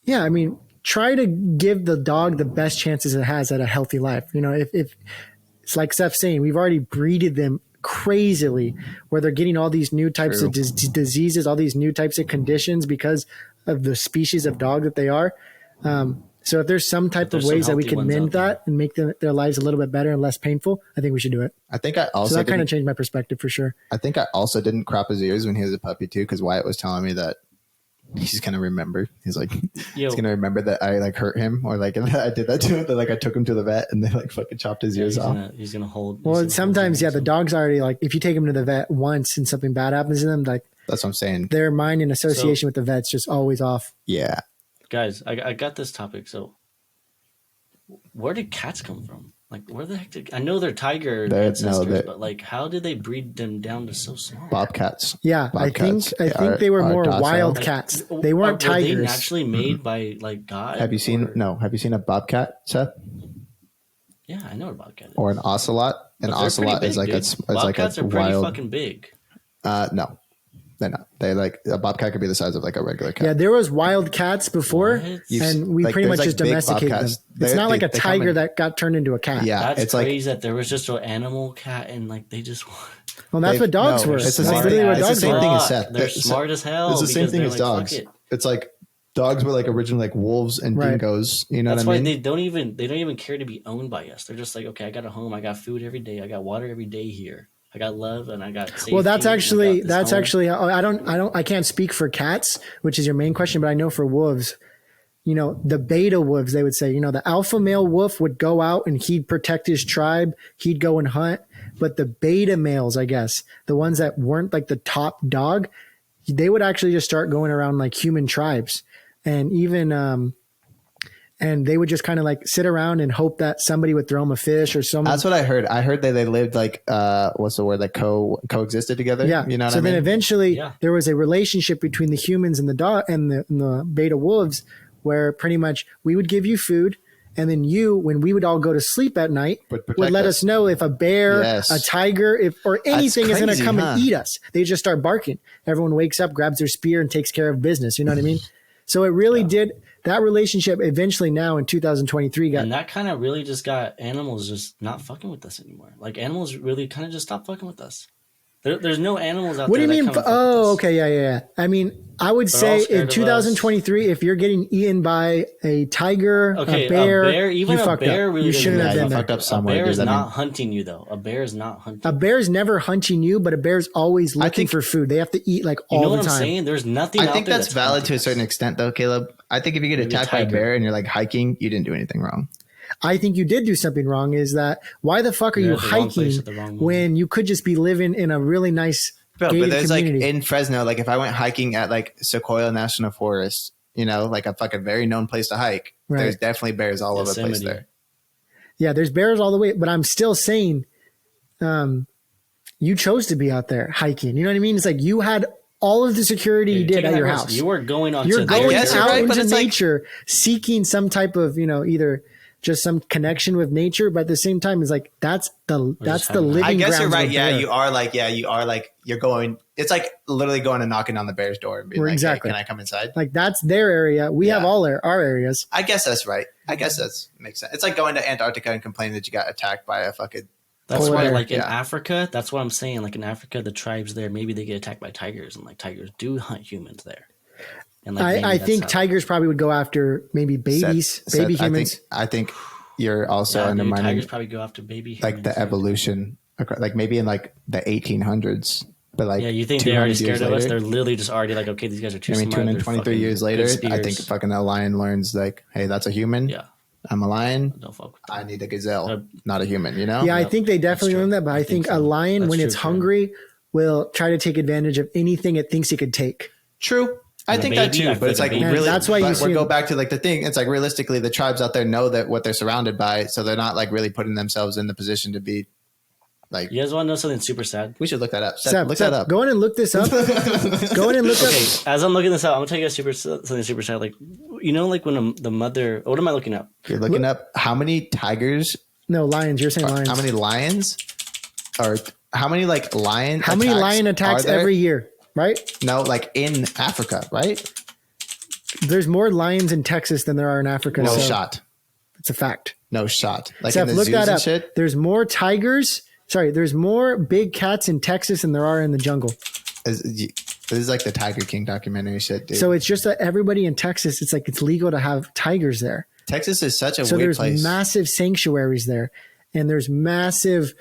yeah, I mean, try to give the dog the best chances it has at a healthy life. You know, if it's like Seth's saying, we've already breeded them crazily, where they're getting all these new types of diseases, all these new types of conditions because of the species of dog that they are. So if there's some type of ways that we can mend that and make their lives a little bit better and less painful, I think we should do it. I think I also that kind of changed my perspective for sure. I think I also didn't crop his ears when he was a puppy too, because Wyatt was telling me that he's gonna remember. He's like, he's gonna remember that I like hurt him, or like I did that to him. That like I took him to the vet and they like fucking chopped his ears off. He's gonna hold. Well, sometimes the dog's already like, if you take him to the vet once and something bad happens to them, like that's what I'm saying. Their mind in association with the vet's just always off. Yeah, guys, I got this topic. So, where did cats come from? Like, where the heck did I know they're tiger ancestors, but like, how did they breed them down to so small? Bobcats. Yeah, I think they were more wild cats. They weren't tigers. Were they actually made by like God? Have you seen a bobcat, Seth? Yeah, I know what a bobcat is. Or an ocelot. An ocelot is like bobcats are pretty wild, fucking big. No. They're not. They like a bobcat could be the size of like a regular cat. Yeah, there was wild cats before, and we pretty much just domesticated them. It's not like a tiger that got turned into a cat. Yeah, it's crazy that there was just an animal cat, and like they just. Well, that's what dogs were. It's the same thing as Seth. They're smart as hell. It's the same thing as dogs. It's like dogs were like originally like wolves and dingoes. You know what I mean? That's why they don't even care to be owned by us. They're just like, okay, I got a home, I got food every day, I got water every day here. I got love and I got safety. Well, that's actually home. I can't speak for cats, which is your main question, but I know for wolves, you know, the beta wolves, they would say, you know, the alpha male wolf would go out and he'd protect his tribe. He'd go and hunt. But the beta males, I guess, the ones that weren't like the top dog, they would actually just start going around like human tribes. And even, and they would just kind of like sit around and hope that somebody would throw them a fish or something. That's what I heard. I heard that they lived like, what's the word? Like coexisted together. Yeah. You know what so I mean? then eventually Yeah. there was a relationship between the humans and the dog and the beta wolves, where pretty much we would give you food. And then you, when we would all go to sleep at night, would let us know if a bear, Yes. a tiger, or anything is going to crazy, come huh? and eat us. They just start barking. Everyone wakes up, grabs their spear, and takes care of business. You know what I mean? So it really did. That relationship eventually now in 2023 got. And that kind of really just got animals just not fucking with us anymore. Like animals really kind of just stopped fucking with us. There's no animals out What do there. you mean? That come and fuck with us. Okay, yeah. I mean, I would They're all say scared in of 2023, if you're getting eaten by a tiger, Okay, a bear, even you a fucked bear up. really You doesn't shouldn't have matter. been You there. fucked up A somewhere. bear is Does that not mean- hunting you though. A bear is not hunting. A bear's never hunting you, but a bear's always looking think- for food. They have to eat like You all know the what I'm time. saying? There's nothing. I out think there that's valid to a hunting certain us. extent, though, Caleb. I think if you get Maybe a attacked by a tiger. bear and you're like hiking, you didn't do anything wrong. I think you did do something wrong. Is that why the fuck are You're you at the wrong place hiking at the wrong moment. when you could just be living in a really nice Bro, gated but there's community? like in Fresno, like if I went hiking at like Sequoia National Forest, you know, like a fucking very known place to hike, Right. there's definitely bears all over the place Yosemite. there. Yeah, there's bears all the way, but I'm still saying, you chose to be out there hiking. You know what I mean? It's like you had all of the security you You're did taking at that your risk. house. You were going on. You're to going guess you're out right, but into it's like- nature, seeking some type of, you know, either just some connection with nature, but at the same time, it's like that's the having- living. I guess you're grounds right. of a Yeah, bear. you are like, you're going, it's like literally going and knocking on the bear's door and being like, Exactly. hey, can I come inside? Like that's their area. We have Yeah. all our areas. I guess that's right. I guess that's makes sense. It's like going to Antarctica and complaining that you got attacked by a fucking. That's Polar why, bear. like in Yeah. Africa, that's what I'm saying. Like in Africa, the tribes there, maybe they get attacked by tigers, and like tigers do hunt humans there. And like maybe I that's think how- tigers probably would go after maybe babies, Seth, baby I humans. think, I think you're also Yeah, dude, undermining tigers probably go after baby humans. like the too. evolution, like maybe in like the 1800s, but like Yeah, you think they're already 200 years scared of us? later, They're literally just already like, okay, these guys are too I mean, smart. They're 223 fucking years good later, I spears. think fucking a lion learns like, hey, that's a human. Yeah, I'm a lion. don't fuck with I need a gazelle, Uh, not a human. You know? Yeah, I Yep, think they definitely that's learn true. that, but I think so. a lion, That's when true it's for hungry, will try to take advantage of anything it thinks it could take. True. I And think the that baby, too, I but it's feel like like a baby- really. That's why you but see we go them- back to like the thing. It's like realistically, the tribes out there know that what they're surrounded by, so they're not like really putting themselves in the position to be like. You guys want to know something super sad? We should look that up. Seth, Seth, look Seth, that up. go in and look this up. Go in and look Okay, up. as I'm looking this up, I'm gonna tell you guys something super sad. Like, you know, like when the mother. What am I looking up? You're looking up how many tigers, No, lions. You're saying lions. how many lions, or how many like lion? How many lion attacks are there? every year, right? No, like in Africa, right? There's more lions in Texas than there are in Africa. No so shot. It's a fact. No shot. Like Seth, in the look zoos that and up. shit. There's more tigers. Sorry, there's more big cats in Texas than there are in the jungle. This is like the Tiger King documentary shit, dude. So it's just that everybody in Texas, it's like it's legal to have tigers there. Texas is such a So weird there's place. massive sanctuaries there, and there's massive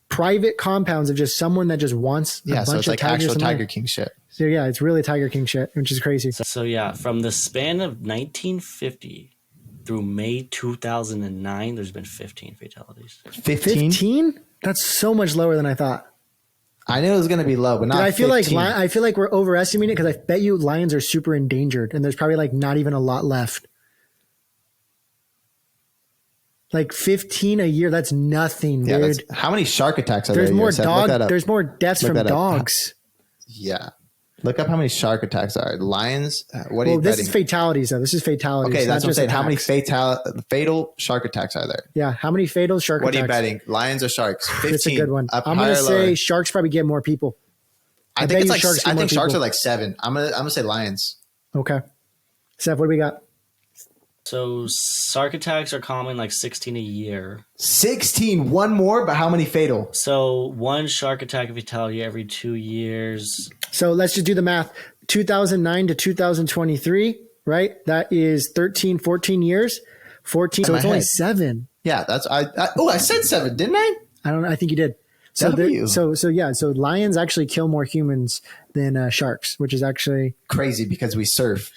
private compounds of just someone that just wants a yeah, bunch so it's of like tigers. actual and Tiger lions. King shit. So yeah, it's really Tiger King shit, which is crazy. So yeah, from the span of 1950 through May 2009, there's been 15 fatalities. 15? 15? That's so much lower than I thought. I knew it was going to be low, but not Dude, I feel like we're overestimating it because I bet you lions are super endangered, and there's probably like not even a lot left. Like 15 a year, that's nothing, Yeah, dude. how many shark attacks are There's there? more Seth? Look that dog. up. There's more deaths Look from that up. dogs. Yeah. Look up how many shark attacks are. Lions, what are Well, you this betting? is fatalities, though. This is fatalities. Okay, not that's what I'm just saying. How many attacks. fatal shark attacks are there? Yeah, how many fatal shark What are attacks? you betting? Lions or sharks? 15. It's a good one. Up I'm higher going to or lower? say sharks probably get more people. I bet think it's you like sharks get I more think sharks people. are like 7. I'm gonna say lions. Okay. Seth, what do we got? So shark attacks are common, like 16 a year. 16. One more, but how many fatal? So one shark attack fatality every 2 years. So let's just do the math. 2009 to 2023, right? That is 13, 14 years. 14. So my it's only head. 7. Yeah, that's I said 7, didn't I? I don't know. I think you did. So W. so lions actually kill more humans than sharks, which is actually crazy because we surf.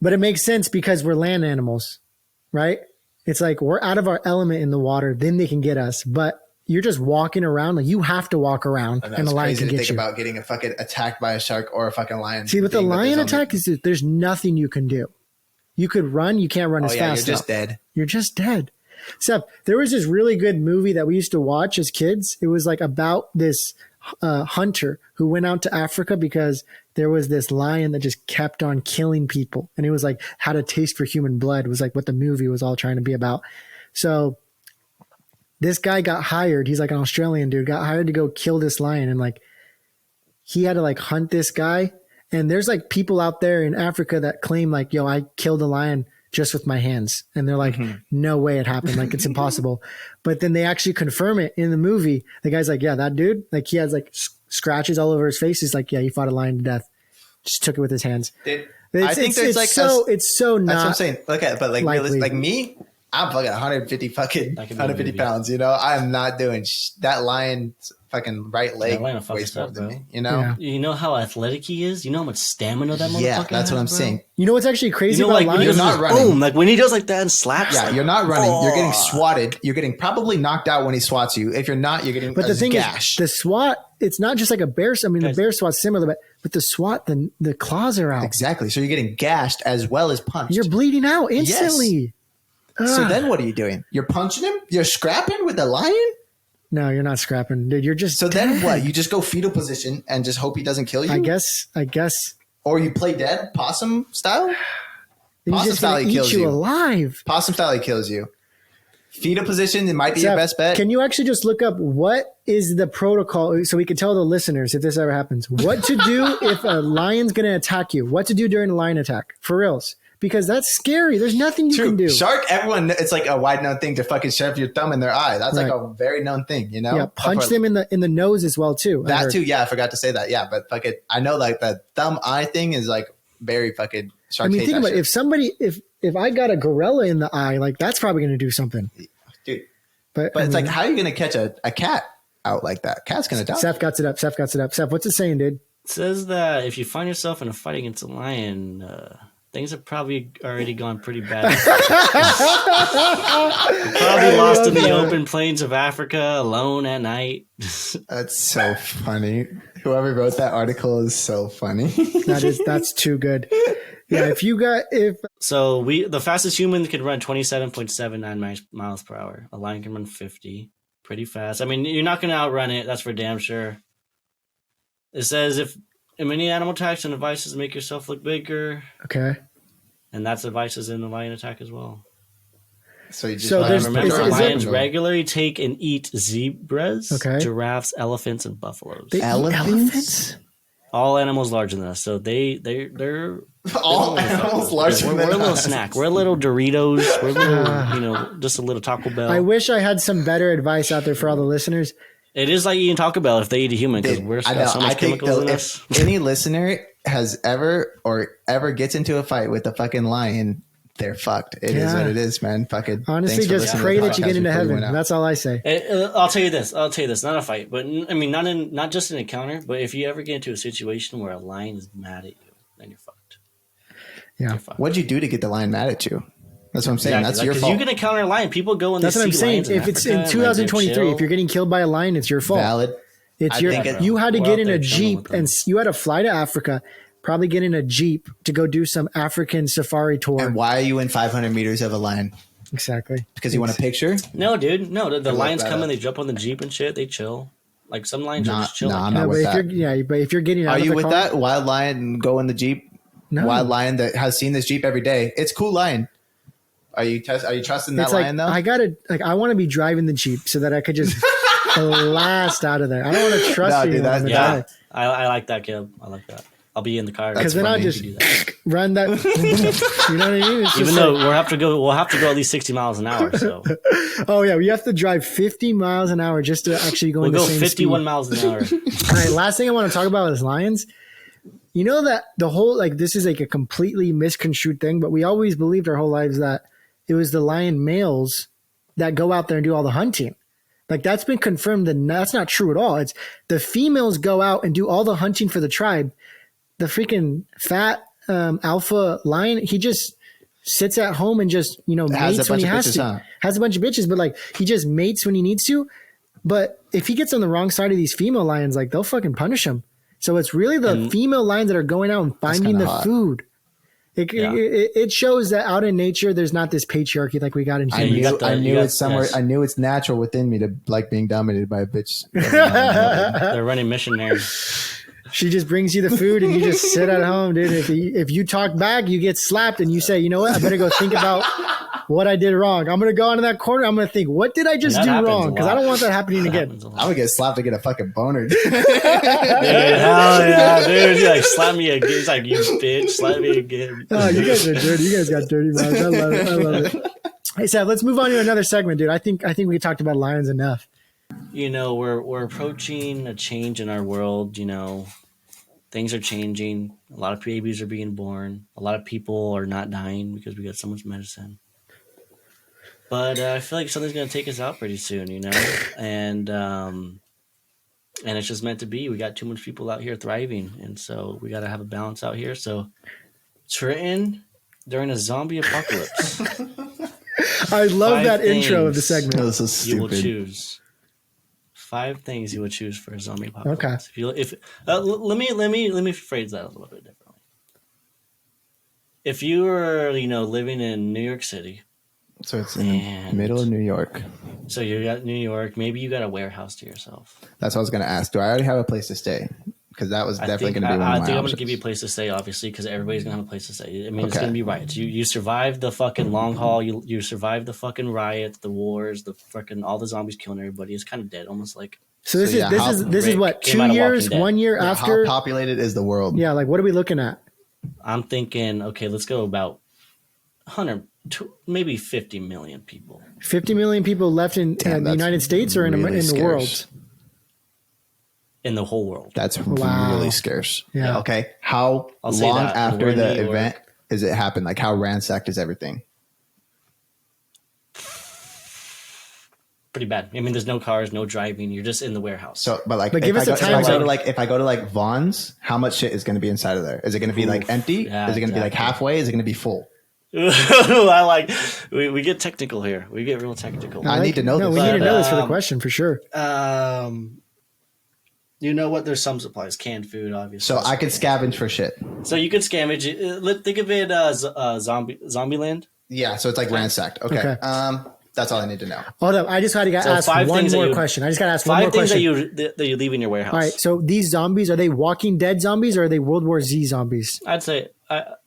But it makes sense because we're land animals, right? It's like we're out of our element in the water, then they can get us. But you're just walking around, like you have to walk around, and the lion can get you. Think about getting a fucking attacked by a shark or a fucking lion. See, with the lion attack is there's nothing you can do. You could run, you can't run as fast. You're just dead. You're just dead. Seth, there was this really good movie that we used to watch as kids. It was like about this hunter who went out to Africa because there was this lion that just kept on killing people. And it was like had a taste for human blood was like what the movie was all trying to be about. So this guy got hired. He's like an Australian dude, got hired to go kill this lion. And like he had to like hunt this guy. And there's like people out there in Africa that claim like, yo, I killed a lion just with my hands. And they're like, no way it happened. Like it's impossible. But then they actually confirm it in the movie. The guy's like, yeah, that dude, like he has like scratches all over his face. He's like, yeah, he fought a lion to death. Just took it with his hands. I think there's like it's so not. That's what I'm saying. Look at, but like likely. Like me, I'm fucking 150 pounds. You know, I'm not doing that lion's fucking right leg weighs more than me. You know, you know how athletic he is. You know how much stamina that motherfucker. Yeah, that's what I'm saying. You know what's actually crazy about like lions? when he You're not running. Boom, like when he does like that and slaps. Yeah, like, you're not running. You're getting swatted. You're getting probably knocked out when he swats you. If you're not, you're getting. But the thing gash. is, the swat. It's not just like a bear. I mean, the bear swat's similar, but the swat, the claws are out. Exactly. So you're getting gashed as well as punched. You're bleeding out instantly. Yes. So then what are you doing? You're punching him? You're scrapping with the lion? No, you're not scrapping, dude. You're just So dead. then what? You just go fetal position and just hope he doesn't kill you? I guess. Or you play dead, possum style? He's Possum just style, gonna he eat kills you you. alive. Possum style, he kills you. Fetal position, it might be your best bet. Can you actually just look up what is the protocol so we can tell the listeners if this ever happens what to do if a lion's going to attack you? What to do during a lion attack? For reals. Because that's scary. There's nothing you can do. Shark, everyone, it's like a wide known thing to fucking shove your thumb in their eye. That's like a very known thing, you know? Yeah, punch them in the nose as well, too. That too, yeah, I forgot to say that. Yeah, but fucking, I know like the thumb eye thing is like very fucking shark. I mean, think about it. If somebody, if I got a gorilla in the eye, like that's probably going to do something. Dude. But it's like, how are you going to catch a cat out like that? Cat's going to die. Seth got it up. Seth, what's it saying, dude? It says that if you find yourself in a fight against a lion, things have probably already gone pretty bad. You're probably lost in the open plains of Africa alone at night. That's so funny. Whoever wrote that article is so funny. That's too good. Yeah, So the fastest human could run 27.79 miles per hour. A lion can run 50. Pretty fast. I mean, you're not going to outrun it. That's for damn sure. It says if many animal attacks and devices make yourself look bigger. Okay. And that's advices in the lion attack as well. So you just remember, lions regularly take and eat zebras, giraffes, elephants, and buffaloes. Elephants? All animals larger than us. So they're all animals larger than us. We're a little snack. We're a little Doritos. We're a little, just a little Taco Bell. I wish I had some better advice out there for all the listeners. It is like eating Taco Bell if they eat a human because we're got so much chemicals in us. If any listener has ever gets into a fight with a fucking lion, they're fucked. It is what it is, man. Fucking honestly, just pray that you get into heaven. That's all I say. I'll tell you this. Not a fight, but I mean, not just an encounter. But if you ever get into a situation where a lion is mad at you, then you're fucked. Yeah. What'd you do to get the lion mad at you? That's what I'm saying. Exactly. That's your fault. You can encounter a lion. People go and that's they what I'm see saying. lions If it's in 2023, if you're getting killed by a lion, it's your fault. Valid. It's you had to get in a Jeep and you had to fly to Africa. Probably get in a Jeep to go do some African safari tour. And why are you in 500 meters of a lion? Exactly. Because you want a picture? No, dude. No, the lions come and they jump on the Jeep and shit. They chill. Like some lions are just chilling. I'm not with that. But if you're getting out of the car. Are you with that? that? Wild lion go in the Jeep? No. Wild lion that has seen this Jeep every day. It's cool lion. Are you trusting that lion though? I want to be driving the Jeep so that I could just blast out of there. I don't want to trust you. Dude, I like that, Caleb. I like that. I'll be in the car because then I'll just run that. You know what I mean? Even though we'll have to go at least 60 miles an hour. So. Oh yeah, we have to drive 50 miles an hour just to actually go. We'll the go same 51 speed. miles an hour. All right, last thing I want to talk about is lions. You know that the whole this is like a completely misconstrued thing, but we always believed our whole lives that it was the lion males that go out there and do all the hunting. Like that's been confirmed that that's not true at all. It's the females go out and do all the hunting for the tribe. The freaking fat alpha lion, he just sits at home and just, mates when he has to. Has a bunch of bitches, but like he just mates when he needs to. But if he gets on the wrong side of these female lions, like they'll fucking punish him. So it's really the female lions that are going out and finding the food. It shows that out in nature, there's not this patriarchy like we got in humans. I knew it's somewhere. Yes. I knew it's natural within me to like being dominated by a bitch. They're running missionaries. She just brings you the food and you just sit at home, dude. If you talk back, you get slapped and you say, you know what? I better go think about what I did wrong. I'm going to go into that corner. I'm going to think, what did I just do wrong? Because I don't want that happening again. I'm going to get slapped to get a fucking boner. Dude, hell yeah, dude. He's like, slap me again. He's like, you bitch, slap me again. Oh, you guys are dirty. You guys got dirty vibes. I love it. Hey, Seth, let's move on to another segment, dude. I think we talked about lions enough. We're approaching a change in our world. Things are changing. A lot of babies are being born. A lot of people are not dying because we got so much medicine. But I feel like something's going to take us out pretty soon, and it's just meant to be. We got too much people out here thriving, and so we got to have a balance out here. So, Trenton, during a zombie apocalypse, I love that intro of the segment. This is stupid. You will choose 5 things you would choose for a zombie apocalypse. Okay. Let me phrase that a little bit differently. If you were, living in New York City. So it's in the middle of New York. So you got New York. Maybe you got a warehouse to yourself. That's what I was going to ask. Do I already have a place to stay? Because that was definitely going to be one of my options. I'm going to give you a place to stay, obviously, because everybody's going to have a place to stay. I mean, It's going to be riots. You survived the fucking long haul. You survived the fucking riots, the wars, the fucking all the zombies killing everybody. It's kind of dead, almost like. So this is what, 2 years, 1 year after? How populated is the world? Yeah, like what are we looking at? I'm thinking, okay, let's go about 100, maybe 50 million people. 50 million people left in the United States or in the world? In the whole world. That's really scarce. Yeah. Okay. How long after the event does it happen? Like how ransacked is everything? Pretty bad. I mean, there's no cars, no driving. You're just in the warehouse. So, but give us a time zone. If I go to like Vaughn's, how much shit is going to be inside of there? Is it going to be like empty? Yeah, is it going to be like halfway? Is it going to be full? We get technical here. We get real technical. I need to know this. We need to know this for the question for sure. You know what? There's some supplies, canned food, obviously. So I could scavenge for shit. So you could scavenge. Think of it as zombie land. Yeah. So it's like ransacked. Okay. That's all I need to know. Hold up. I just got to ask one more question. I just got to ask one more question. 5 things that you leave in your warehouse. All right. So these zombies, are they Walking Dead zombies or are they World War Z zombies? I'd say that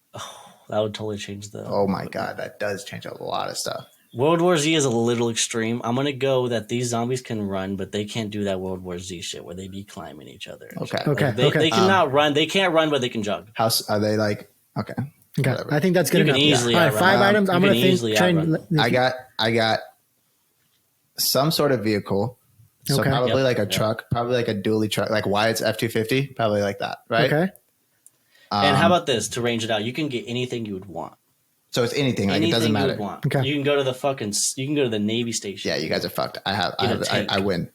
would totally change the. Oh my God. That does change a lot of stuff. World War Z is a little extreme. I'm going to go that these zombies can run, but they can't do that World War Z shit where they be climbing each other. Okay. They cannot run. They can't run, but they can jog. How are they like? Okay. Whatever. I think that's good enough. Easily all right, 5 items. I'm going to think. I got some sort of vehicle. So probably like a truck, probably like a dually truck, like Wyatt's F-250, probably like that, right? Okay. And how about this, to range it out? You can get anything you would want. So it's anything, like it doesn't matter. You want. Okay. You can go to the Navy station. Yeah, you guys are fucked. I win.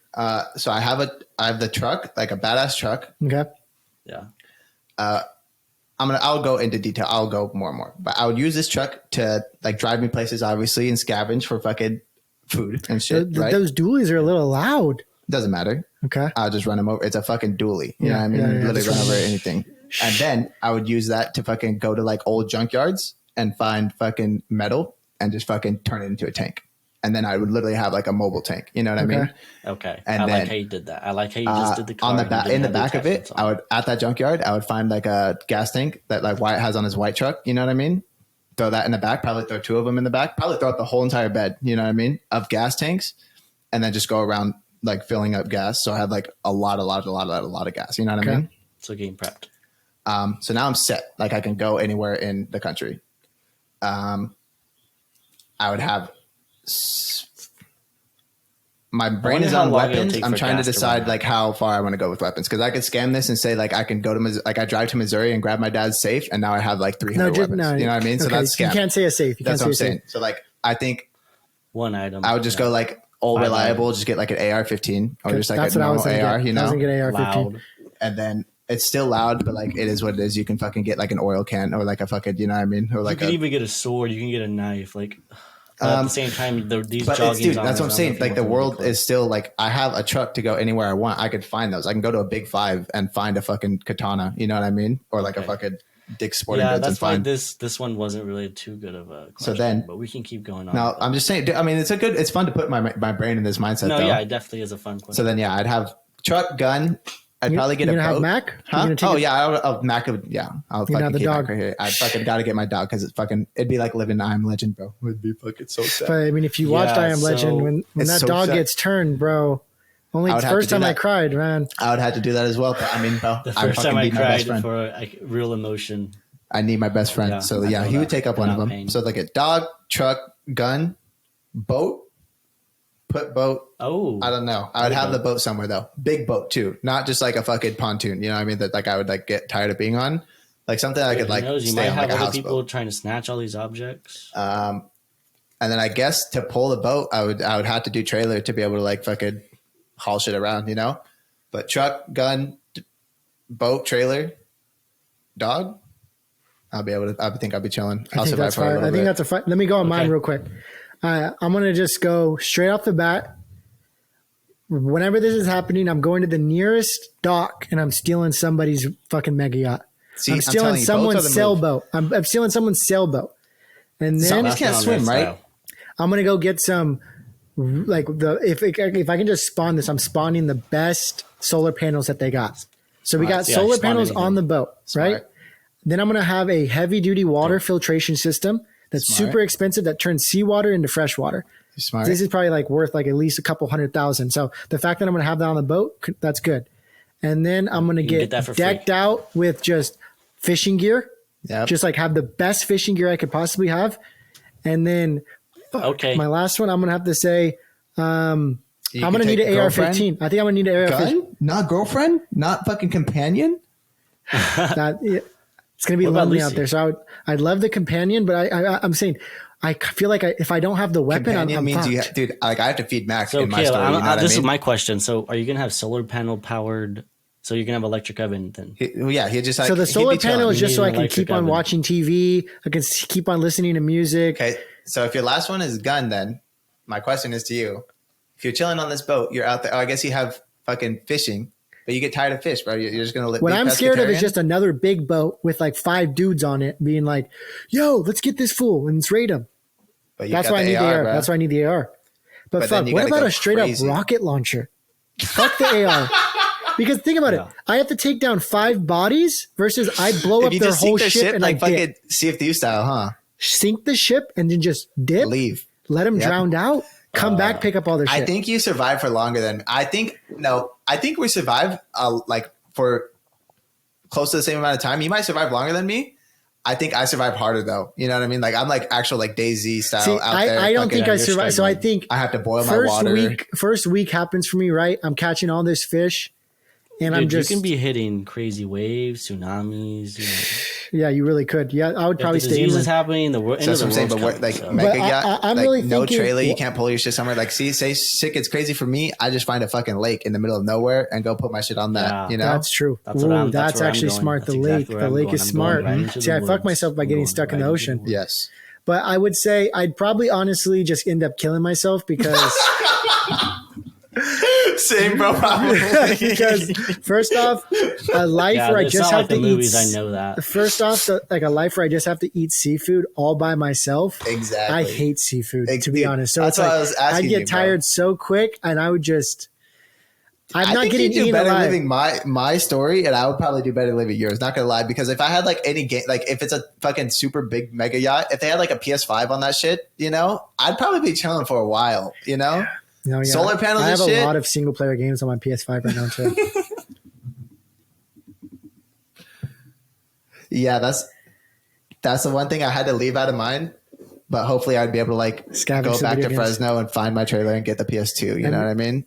So I have the truck, like a badass truck. Okay. Yeah. I'll go into detail. I'll go more and more, but I would use this truck to like drive me places, obviously, and scavenge for fucking food and shit. Right? Those dualies are a little loud. Doesn't matter. Okay. I'll just run them over. It's a fucking dually. You know what I mean? Literally run over anything. And then I would use that to fucking go to like old junkyards and find fucking metal and just fucking turn it into a tank. And then I would literally have like a mobile tank. You know what I mean? Okay. And I like how you did that. I like how you just did the car. In the back of it, at that junkyard, I would find like a gas tank that like Wyatt has on his white truck. You know what I mean? Throw that in the back, probably throw 2 of them in the back, probably throw out the whole entire bed, you know what I mean, of gas tanks, and then just go around like filling up gas. So I have like a lot of gas, you know what I mean? So getting prepped. So now I'm set. Like I can go anywhere in the country. I would have my brain is on weapons. I'm trying to decide like how far I want to go with weapons, because I could scam this and say like I can go to I drive to Missouri and grab my dad's safe, and now I have like 300 weapons. You know what I mean? So that's scam. You can't say a safe. That's what I'm saying. So like I think one item. I would just go like all reliable, just get like an AR-15 or just like a normal AR, you know? I was gonna get AR-15. Loud. And then it's still loud, but like it is what it is. You can fucking get like an oil can or like a fucking, you know what I mean? Or like you can even get a sword. You can get a knife. Like at the same time, these jogging. Dude, that's what I'm saying. Like the world is still like, I have a truck to go anywhere I want. I could find those. I can go to a Big Five and find a fucking katana. You know what I mean? Or like a fucking Dick's Sporting Goods. That's why this one wasn't really too good of a question. So then, but we can keep going on. No, I'm just saying. I mean, it's fun to put my brain in this mindset. No, though. Yeah, it definitely is a fun question. So then, yeah, I'd have truck, gun. I'd probably get a boat. Have Mac? Huh? Oh yeah, I'll Mac. Yeah, I'll fucking the keep dog Mac right here. I fucking gotta get my dog because it'd be like living I Am Legend, bro. It'd be fucking so sad. But I mean, if you watched I Am Legend, when that so dog gets turned, bro. Only the first time I cried, man. I would have to do that as well. But I mean, bro, the first time I cried for like real emotion. I need my best friend. So yeah, he would take up one of them. Pain. So like a dog, truck, gun, boat. Put boat. Oh, I don't know. I would have the boat somewhere though. Big boat too, not just like a fucking pontoon. You know what I mean? That like I would like get tired of being on. Like something I could like. You might have other people trying to snatch all these objects. And then I guess to pull the boat, I would have to do trailer to be able to like fucking haul shit around. You know, but truck, gun, boat, trailer, dog. I'll be able to. I think I'll be chilling. I'll survive for a little bit. I think that's a fine. Let me go on mine real quick. I'm going to just go straight off the bat. Whenever this is happening, I'm going to the nearest dock and I'm stealing somebody's fucking mega yacht. I'm stealing someone's sailboat. I'm stealing someone's sailboat. And then you can't swim, right? I'm going to go get some, like if I can just spawn this, I'm spawning the best solar panels that they got. So we got solar panels on the boat, right? Then I'm going to have a heavy duty water filtration system. That's super expensive. That turns seawater into fresh water. Smart. This is probably like worth like at least a couple $100,000. So the fact that I'm going to have that on the boat, that's good. And then I'm going to get decked out with just fishing gear. Yep. Just like have the best fishing gear I could possibly have. And then my last one, I'm going to have to say, I'm going to need an AR-15. I think I'm going to need an AR-15. Gun? Not girlfriend? Not fucking companion? It's going to be lonely out there. So I'd love the companion, but I'm saying I feel like if I don't have the weapon, I'm fucked. Dude, like I have to feed Max in my story. This is my question. So are you going to have solar panel powered? So you're going to have electric oven then? He'd just like. So the solar panel is just so I can keep on watching TV. I can keep on listening to music. Okay. So if your last one is gun, then my question is to you. If you're chilling on this boat, you're out there. Oh, I guess you have fucking fishing. But you get tired of fish, bro. You're just going to live. What I'm scared of is just another big boat with like 5 dudes on it being like, yo, let's get this fool and let's raid him. That's why I need the AR. That's why I need the AR. But fuck, what about a straight up rocket launcher? Fuck the AR. Because think about it. I have to take down 5 bodies versus I blow up their whole ship and like fucking Sea of Thieves style, huh? Sink the ship and then just dip. Leave. Let them drown out. Come back, pick up all their shit. I think you survive for longer than I think we survive like for close to the same amount of time. You might survive longer than me. I think I survive harder though. You know what I mean? Like I'm like actual like DayZ style out there. I don't think I survive. So I think I have to boil my water. First week happens for me, right? I'm catching all this fish. And dude, you can be hitting crazy waves, tsunamis. Yeah, you really could. Yeah, I would probably stay. Disease is happening. The world. That's what I'm saying. But like mega yacht, I'm like really no thinking, trailer. You can't pull your shit somewhere. Like say shit gets crazy for me. I just find a fucking lake in the middle of nowhere and go put my shit on that. Yeah, you know, that's true. That's actually smart. The lake is smart. See, I fucked myself by getting stuck in the ocean. Yes, but I would say I'd probably honestly just end up killing myself because. Same, bro. Probably. Because first off, a life where I just have to eat. I know that. First off, like a life where I just have to eat seafood all by myself. Exactly. I hate seafood, to be honest. So it's like I'd get tired so quick, and I would just. I'm not getting eaten better alive. Living my story, and I would probably do better living yours. Not gonna lie, because if I had like any game, like if it's a fucking super big mega yacht, if they had like a PS5 on that shit, you know, I'd probably be chilling for a while, you know. No, yeah. Solar panels. I have and shit. a lot of single player games on my PS5 right now too. Yeah, that's the one thing I had to leave out of mine. But hopefully, I'd be able to like go back to Fresno and find my trailer and get the PS2. You know what I mean?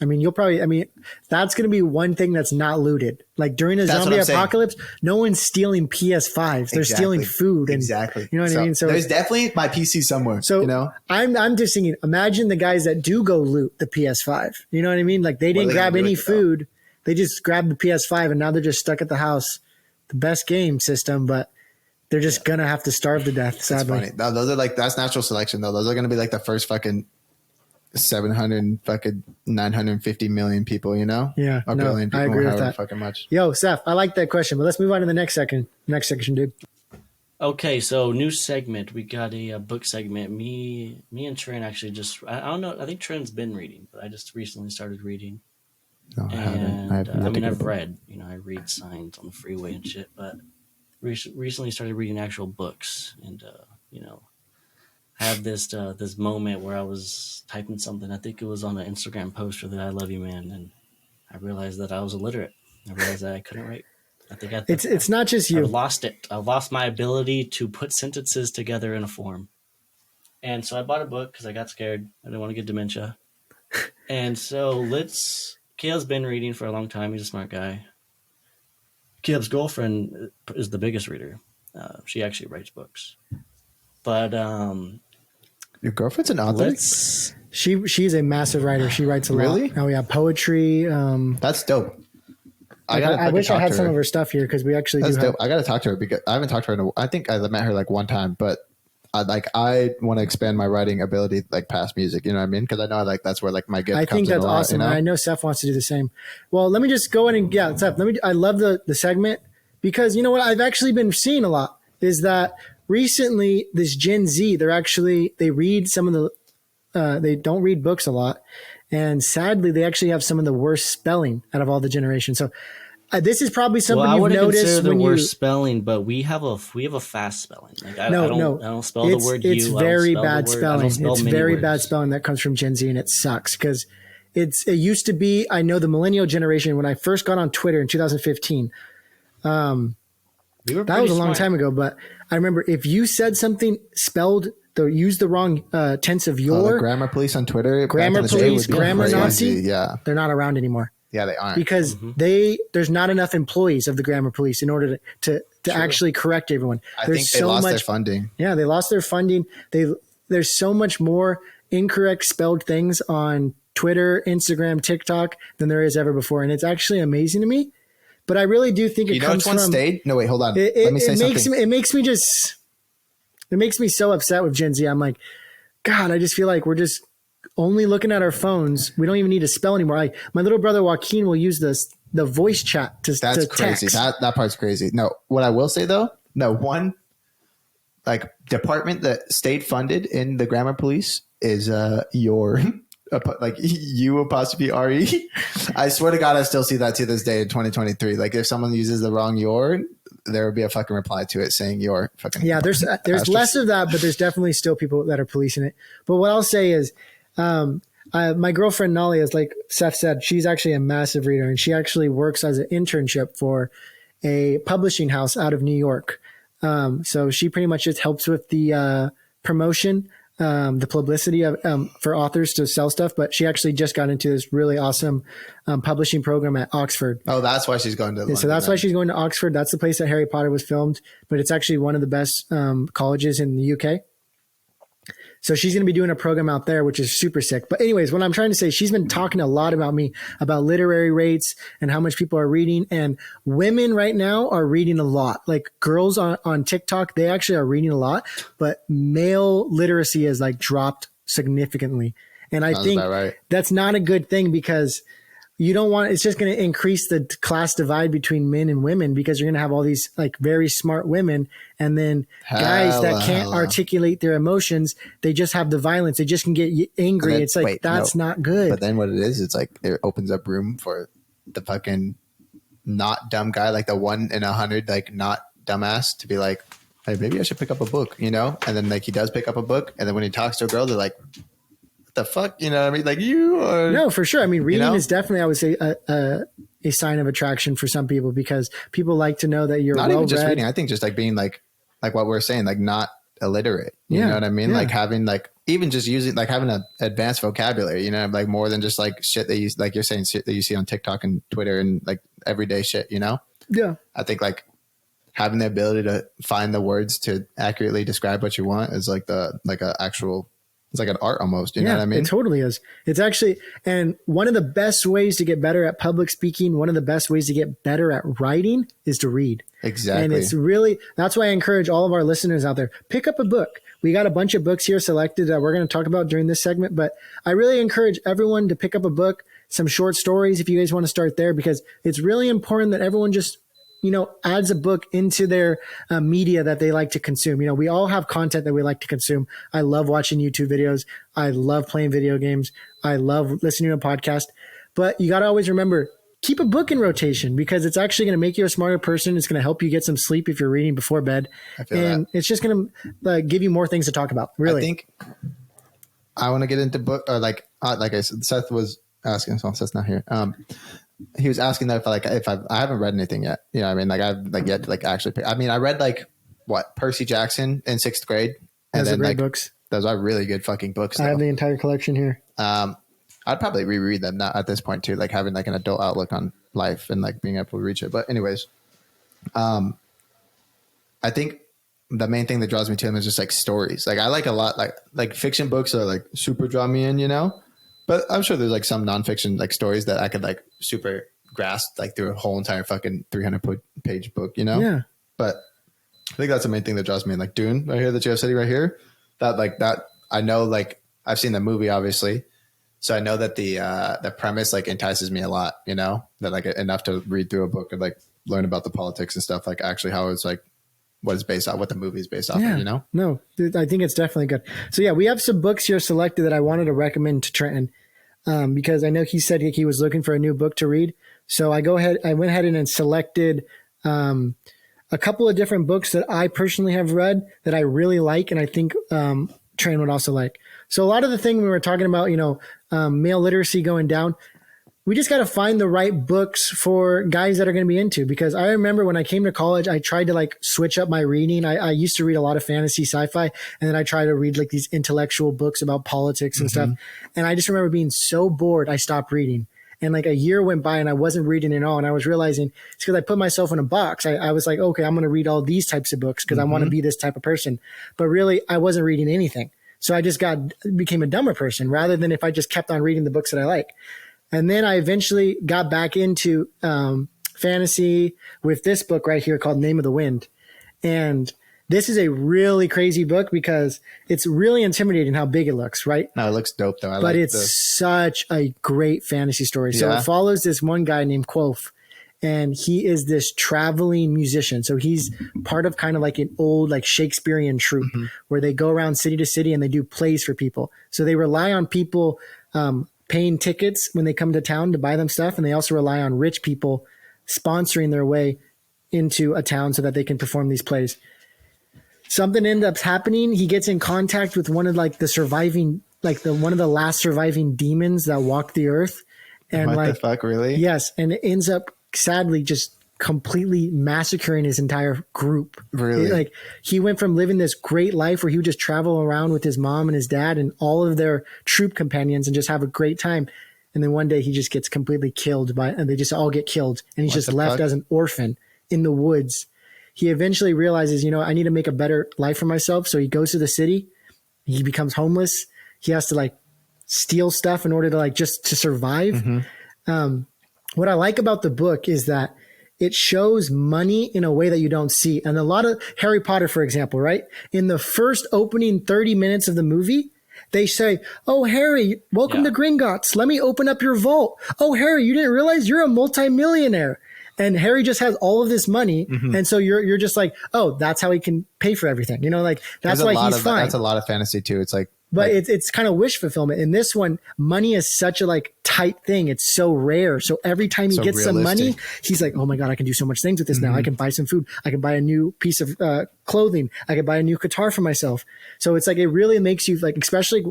I mean, that's going to be one thing that's not looted. Like during a zombie apocalypse, no one's stealing PS5s. They're stealing food. And, exactly. You know what I mean? So there's definitely my PC somewhere. So, you know, I'm just thinking, imagine the guys that do go loot the PS5. You know what I mean? Like they didn't grab any food. They just grabbed the PS5 and now they're just stuck at the house. The best game system, but they're just going to have to starve to death, sadly. That's funny. Those are like, that's natural selection though. Those are going to be like the first fucking 950 million people, you know? Yeah. A billion people. I agree with that. Fucking much. Yo, Seth, I like that question, but let's move on to the next section, dude. Okay, so new segment. We got a book segment. Me and Trent actually just, I don't know, I think Trent's been reading, but I just recently started reading. No, I haven't. I've read, you know, I read signs on the freeway and shit, but recently started reading actual books, and you know, had this moment where I was typing something. I think it was on an Instagram post for the "I love you, man," and I realized that I was illiterate. I realized that I couldn't write. I think it's not just you. I've lost it. I've lost my ability to put sentences together in a form, and so I bought a book because I got scared. I didn't want to get dementia, and so Caleb's been reading for a long time. He's a smart guy. Caleb's girlfriend is the biggest reader. She actually writes books. But your girlfriend's an author? She's a massive writer. She writes a lot. Really? Oh, yeah, poetry. That's dope. I wish I had some of her stuff here because we actually do. I got to talk to her because I haven't talked to her. I think I met her like one time, but I want to expand my writing ability like past music. You know what I mean? Because I know that's where like my gift. I think that's awesome. You know? And I know Seth wants to do the same. Well, let me just go in and Seth. I love the segment because you know what I've actually been seeing a lot is that recently this Gen Z they read some of the they don't read books a lot, and sadly they actually have some of the worst spelling out of all the generations. So. This is probably something you've noticed when worst spelling, but we have a fast spelling. Like I don't spell the word it's you. Very bad spelling. It's very bad spelling that comes from Gen Z, and it sucks because it used to be. I know the millennial generation when I first got on Twitter in 2015. That was a long time ago, but I remember if you said something spelled use the wrong tense of your the grammar police on Twitter, grammar Nazi, yeah, they're not around anymore. Yeah, they aren't because there's not enough employees of the grammar police in order to actually correct everyone. I think they lost their funding. Yeah, they lost their funding. There's so much more incorrect spelled things on Twitter, Instagram, TikTok than there is ever before, and it's actually amazing to me. But I really do think it comes from. Stayed? No, wait, hold on. Let me say something. It makes me so upset with Gen Z. I'm like, God, I just feel like we're just only looking at our phones. We don't even need to spell anymore. Like my little brother Joaquin will use the voice chat to That's crazy. Text. That part's crazy. No, what I will say though, one like department that stayed funded in the grammar police is your like U apostrophe RE. I swear to God, I still see that to this day in 2023. Like if someone uses the wrong your, there would be a fucking reply to it saying your fucking. Yeah, there's less of that, but there's definitely still people that are policing it. But what I'll say is. My girlfriend Nolly, as like Seth said, she's actually a massive reader, and she actually works as an internship for a publishing house out of New York. So she pretty much just helps with the promotion, the publicity of for authors to sell stuff. But she actually just got into this really awesome publishing program at Oxford. Oh, that's why she's going to London. So that's why she's going to Oxford. That's the place that Harry Potter was filmed, but it's actually one of the best colleges in the UK. So she's going to be doing a program out there, which is super sick. But anyways, what I'm trying to say, she's been talking a lot about me, about literary rates and how much people are reading. And women right now are reading a lot. Like girls on TikTok, they actually are reading a lot, but male literacy has like dropped significantly. And I think that's not a good thing because you don't want, it's just going to increase the class divide between men and women because you're going to have all these like very smart women and then guys that can't articulate their emotions. They just have the violence. They just can get angry. It's like, that's not good. But then what it is, it's like it opens up room for the fucking not dumb guy, like the 1 in 100, like not dumbass to be like, hey, maybe I should pick up a book, you know? And then like he does pick up a book. And then when he talks to a girl, they're like, the fuck, you know what I mean? Like you are no, for sure. I mean, reading is definitely, I would say, a sign of attraction for some people because people like to know that you're not even just reading. I think just like being like what we're saying, like not illiterate. You know what I mean? Like having like, even just using, like having an advanced vocabulary, you know, like more than just like shit that you, like you're saying, shit that you see on TikTok and Twitter and like everyday shit, you know? Yeah. I think like having the ability to find the words to accurately describe what you want is like it's like an art almost. You know what I mean? It totally is. It's actually, and one of the best ways to get better at public speaking, one of the best ways to get better at writing is to read. Exactly. And it's really, that's why I encourage all of our listeners out there, pick up a book. We got a bunch of books here selected that we're going to talk about during this segment, but I really encourage everyone to pick up a book, some short stories if you guys want to start there, because it's really important that everyone just, adds a book into their media that they like to consume. We all have content that we like to consume. I love watching YouTube videos. I love playing video games. I love listening to a podcast. But you got to always remember, keep a book in rotation because it's actually going to make you a smarter person. It's going to help you get some sleep if you're reading before bed. And it's just going to give you more things to talk about. Really. I think I want to get into book or like I said, Seth was asking, so Seth's not here. He was asking that if I haven't read anything yet. You know what I mean? Like I've like yet to like actually pick. I mean, I read like Percy Jackson in 6th grade. And those are then great books. Those are really good fucking books. I have the entire collection here. I'd probably reread them now at this point too, like having like an adult outlook on life and like being able to reach it. But anyways, I think the main thing that draws me to them is just like stories. Like I like a lot, like fiction books are like super draw me in, but I'm sure there's like some nonfiction like stories that I could like super grasp like through a whole entire fucking 300-page book, Yeah. But I think that's the main thing that draws me in, like Dune right here, the Geo City right here. That I know, like I've seen the movie obviously, so I know that the premise like entices me a lot. That like enough to read through a book and like learn about the politics and stuff, like actually how it's like what it's based on, what the movie is based off of. No, I think it's definitely good. So yeah, we have some books here selected that I wanted to recommend to Trenton because I know he said he was looking for a new book to read. So I went ahead and selected a couple of different books that I personally have read that I really like, and I think Trenton would also like. So a lot of the thing we were talking about, male literacy going down, we just got to find the right books for guys that are going to be into, because I remember when I came to college, I tried to like switch up my reading. I used to read a lot of fantasy sci-fi, and then I tried to read like these intellectual books about politics and stuff. And I just remember being so bored, I stopped reading. And like a year went by and I wasn't reading at all. And I was realizing it's because I put myself in a box. I was like, okay, I'm going to read all these types of books because I want to be this type of person. But really, I wasn't reading anything. So I just became a dumber person rather than if I just kept on reading the books that I like. And then I eventually got back into fantasy with this book right here called Name of the Wind. And this is a really crazy book because it's really intimidating how big it looks, right? No, it looks dope though. But it's such a great fantasy story. So it follows this one guy named Quoth, and he is this traveling musician. So he's part of kind of like an old like Shakespearean troupe where they go around city to city and they do plays for people. So they rely on people paying tickets when they come to town to buy them stuff. And they also rely on rich people sponsoring their way into a town so that they can perform these plays. Something ends up happening. He gets in contact with one of like the surviving, like one of the last surviving demons that walked the earth. And what the fuck, really? Yes. And it ends up sadly just completely massacring his entire group. Really? He went from living this great life where he would just travel around with his mom and his dad and all of their troop companions and just have a great time. And then one day he just gets completely killed and they just all get killed. And he's just left as an orphan in the woods. He eventually realizes, I need to make a better life for myself. So he goes to the city. He becomes homeless. He has to like steal stuff in order to like just to survive. What I like about the book is that it shows money in a way that you don't see. And a lot of Harry Potter, for example, right? In the first opening 30 minutes of the movie, they say, "Oh, Harry, welcome to Gringotts. Let me open up your vault. Oh, Harry, you didn't realize you're a multimillionaire." And Harry just has all of this money. And so you're just like, oh, that's how he can pay for everything. That's why he's fine. That's a lot of fantasy too. It's like, but it's kind of wish fulfillment. In this one, money is such a like tight thing. It's so rare. So every time he gets some money, he's like, oh my God, I can do so much things with this now. I can buy some food. I can buy a new piece of clothing. I can buy a new guitar for myself. So it's like, it really makes you like, especially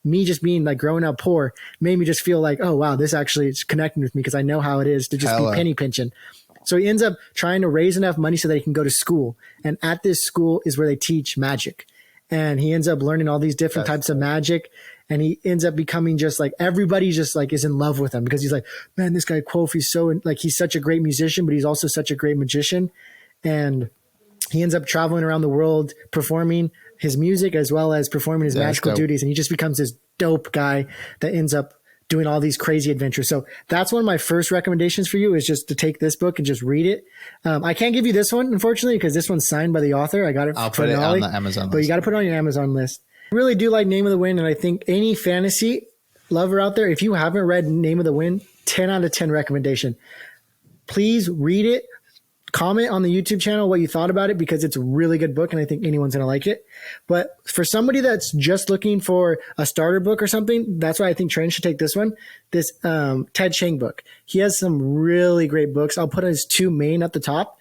me just being like growing up poor, made me just feel like, oh wow, this actually is connecting with me because I know how it is to just be penny pinching. So he ends up trying to raise enough money so that he can go to school. And at this school is where they teach magic. and he ends up learning all these different types of magic, and he ends up becoming just like everybody just like is in love with him because he's like, man, this guy Quoth, he's so like he's such a great musician, but he's also such a great magician, and he ends up traveling around the world performing his music as well as performing his magical duties, and he just becomes this dope guy that ends up doing all these crazy adventures. So that's one of my first recommendations for you is just to take this book and just read it. I can't give you this one, unfortunately, because this one's signed by the author. I got it. I'll put it on the Amazon list. But you got to put it on your Amazon list. I really do like Name of the Wind. And I think any fantasy lover out there, if you haven't read Name of the Wind, 10 out of 10 recommendation. Please read it. Comment on the YouTube channel what you thought about it because it's a really good book and I think anyone's going to like it. But for somebody that's just looking for a starter book or something, that's why I think Trenton should take this one, this Ted Chiang book. He has some really great books. I'll put his two main at the top.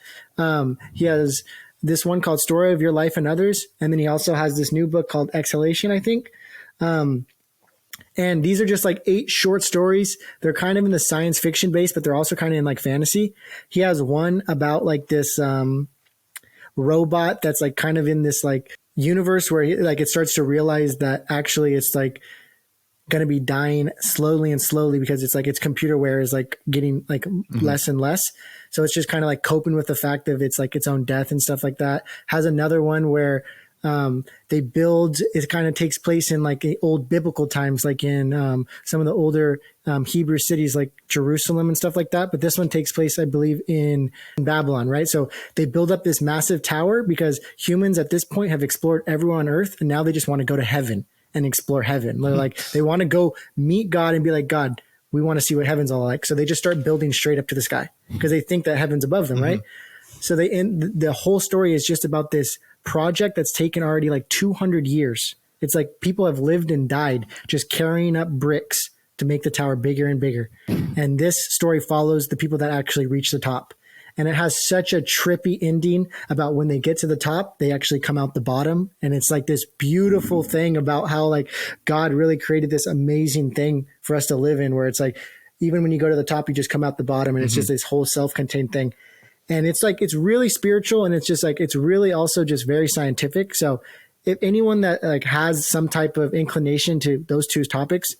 He has this one called Story of Your Life and Others. And then he also has this new book called Exhalation, I think. And these are just like 8 short stories. They're kind of in the science fiction base, but they're also kind of in like fantasy. He has one about like this robot that's like kind of in this like universe where like it starts to realize that actually it's like going to be dying slowly and slowly because it's like its computerware is like getting like less and less. So it's just kind of like coping with the fact of it's like its own death and stuff like that. Has another one where they build, it kind of takes place in like old biblical times, like in some of the older Hebrew cities like Jerusalem and stuff like that. But this one takes place, I believe, in Babylon, right? So they build up this massive tower because humans at this point have explored everywhere on earth and now they just want to go to heaven and explore heaven. They're like, they want to go meet God and be like, God, we want to see what heaven's all like. So they just start building straight up to the sky because they think that heaven's above them, right? So they end, the whole story is just about this project that's taken already like 200 years. It's like people have lived and died just carrying up bricks to make the tower bigger and bigger. And this story follows the people that actually reach the top. And it has such a trippy ending about when they get to the top, they actually come out the bottom. And it's like this beautiful thing about how like God really created this amazing thing for us to live in, where it's like, even when you go to the top, you just come out the bottom and it's just this whole self-contained thing. And it's like, it's really spiritual and it's just like, it's really also just very scientific. So if anyone that like has some type of inclination to those two topics,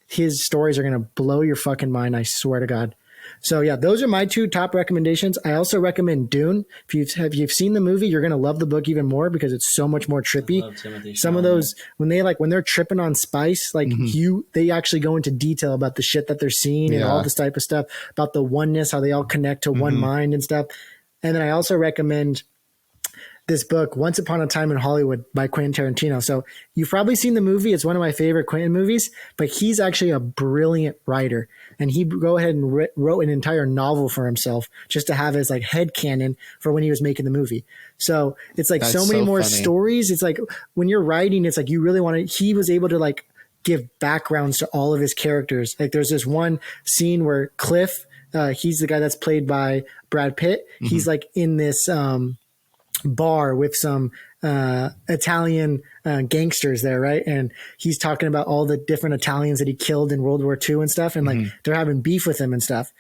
his stories are going to blow your fucking mind. I swear to God. So yeah, those are my 2 top recommendations. I also recommend Dune. If you've seen the movie, you're going to love the book even more because it's so much more trippy. Some of those, when they're tripping on spice, like they actually go into detail about the shit that they're seeing and all this type of stuff about the oneness, how they all connect to one mind and stuff. And then I also recommend this book, Once Upon a Time in Hollywood by Quentin Tarantino. So you've probably seen the movie. It's one of my favorite Quentin movies, but he's actually a brilliant writer. And he go ahead and wrote an entire novel for himself just to have as like headcanon for when he was making the movie. So it's like so many more stories. It's like when you're writing, it's like you really want to, he was able to like give backgrounds to all of his characters. Like there's this one scene where Cliff, he's the guy that's played by Brad Pitt. He's like in this, bar with some Italian gangsters there, right? And he's talking about all the different Italians that he killed in World War II and stuff, and like they're having beef with him and stuff.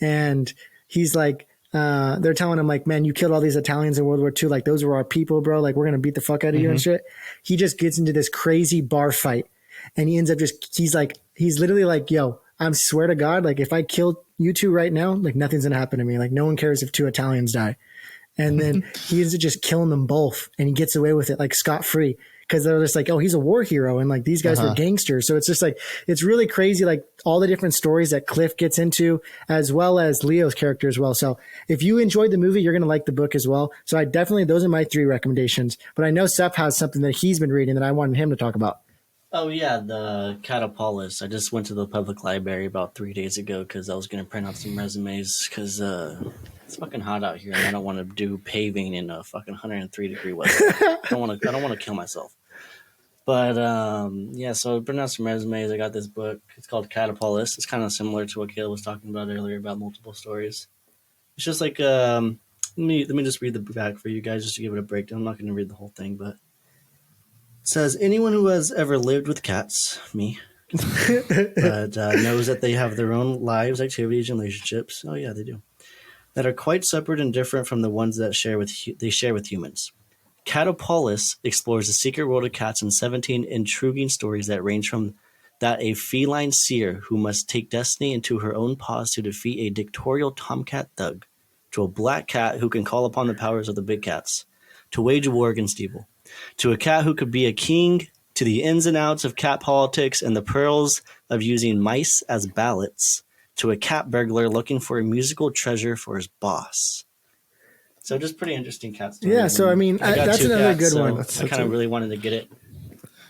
And he's like, they're telling him like, man, you killed all these Italians in World War II, like those were our people, bro, like we're gonna beat the fuck out of you and shit. He just gets into this crazy bar fight and he ends up he's literally like, yo, I swear to God, like if I killed you two right now, like nothing's gonna happen to me, like no one cares if 2 Italians die. And then he ends up just killing them both and he gets away with it like scot-free because they're just like, oh, he's a war hero. And like these guys were gangsters. So it's just like, it's really crazy. Like all the different stories that Cliff gets into as well as Leo's character as well. So if you enjoyed the movie, you're going to like the book as well. So those are my 3 recommendations, but I know Seth has something that he's been reading that I wanted him to talk about. Oh yeah, the Catapults. I just went to the public library about 3 days ago because I was going to print out some resumes because it's fucking hot out here and I don't want to do paving in a fucking 103-degree weather. I don't want to kill myself. But yeah, so I printed out some resumes. I got this book. It's called Catapults. It's kind of similar to what Caleb was talking about earlier about multiple stories. It's just like let me just read the back for you guys just to give it a breakdown. I'm not going to read the whole thing, but it says, anyone who has ever lived with cats, me, but knows that they have their own lives, activities, and relationships. Oh yeah, they do. That are quite separate and different from the ones that they share with humans. Catapolis explores the secret world of cats in 17 intriguing stories that range from that a feline seer who must take destiny into her own paws to defeat a dictatorial tomcat thug, to a black cat who can call upon the powers of the big cats, to wage a war against evil, to a cat who could be a king, to the ins and outs of cat politics and the pearls of using mice as ballots, to a cat burglar looking for a musical treasure for his boss. So just pretty interesting cat story. Yeah, so I mean, that's another good one. I kind of really wanted to get it.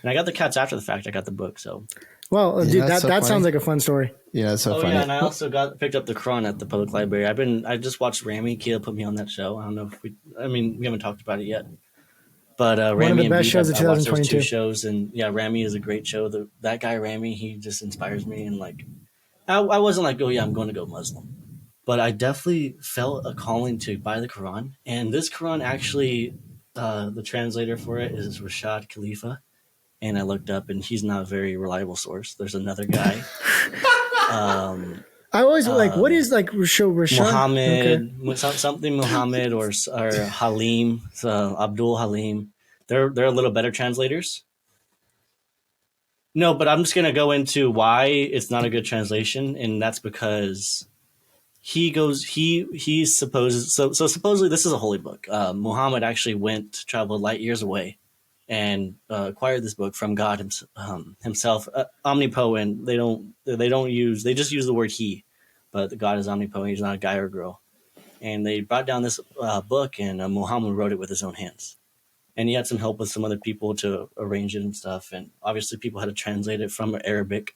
And I got the cats after the fact. I got the book, so. Well, dude, that sounds like a fun story. Yeah, it's so funny. Yeah, and I also picked up the Quran at the public library. I just watched Rami. Kayla put me on that show. I don't know if we haven't talked about it yet. But Rami, one of the best shows of 2022. I watched those 2 shows, and yeah, Rami is a great show. That guy Rami, he just inspires me, and like, I wasn't like, oh yeah, I'm going to go Muslim, but I definitely felt a calling to buy the Quran. And this Quran actually, the translator for it is Rashad Khalifa. And I looked up, and he's not a very reliable source. There's another guy. I always like, what is like Rashad? Muhammad, something Muhammad or Halim, Abdul Halim. They're a little better translators. No, but I'm just gonna go into why it's not a good translation, and that's because he supposes so supposedly this is a holy book. Muhammad actually traveled light years away and acquired this book from God himself, omnipotent. They just use the word he, but God is omnipotent. He's not a guy or a girl. And they brought down this book, and Muhammad wrote it with his own hands. And he had some help with some other people to arrange it and stuff. And obviously people had to translate it from Arabic.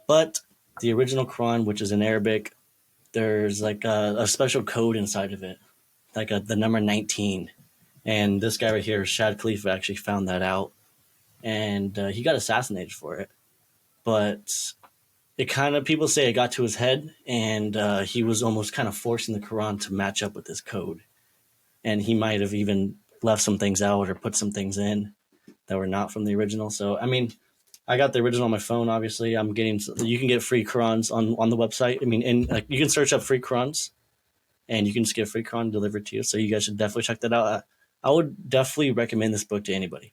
But the original Quran, which is in Arabic, there's like a special code inside of it, like the number 19. And this guy right here, Shad Khalifa, actually found that out. And he got assassinated for it. But it kind of, people say it got to his head, and he was almost kind of forcing the Quran to match up with this code. And he might have even left some things out or put some things in that were not from the original. So, I mean, I got the original on my phone, obviously. You can get free Qurans on the website. I mean, and you can search up free Qurans, and you can just get a free Quran delivered to you. So you guys should definitely check that out. I would definitely recommend this book to anybody.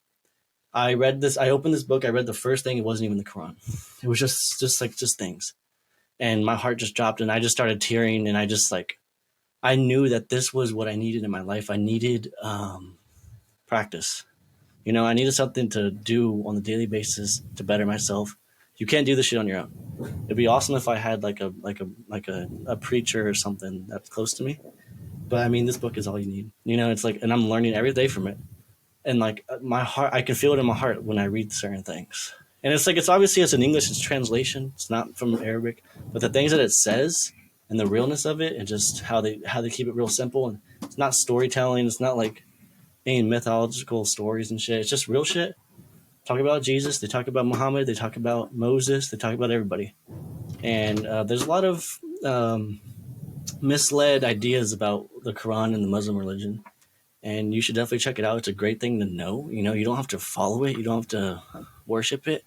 I opened this book, I read the first thing, it wasn't even the Quran. It was just things. And my heart just dropped, and I just started tearing, and I knew that this was what I needed in my life. I needed practice. I needed something to do on a daily basis to better myself. You can't do this shit on your own. It'd be awesome if I had like a preacher or something that's close to me. But I mean, this book is all you need. It's like, and I'm learning every day from it. And like my heart, I can feel it in my heart when I read certain things. And it's obviously it's in English, it's translation. It's not from Arabic, but the things that it says and the realness of it, and just how they keep it real simple. And it's not storytelling. It's not like any mythological stories and shit. It's just real shit. Talk about Jesus. They talk about Muhammad. They talk about Moses. They talk about everybody. And there's a lot of misled ideas about the Quran and the Muslim religion. And you should definitely check it out. It's a great thing to know. You don't have to follow it. You don't have to worship it.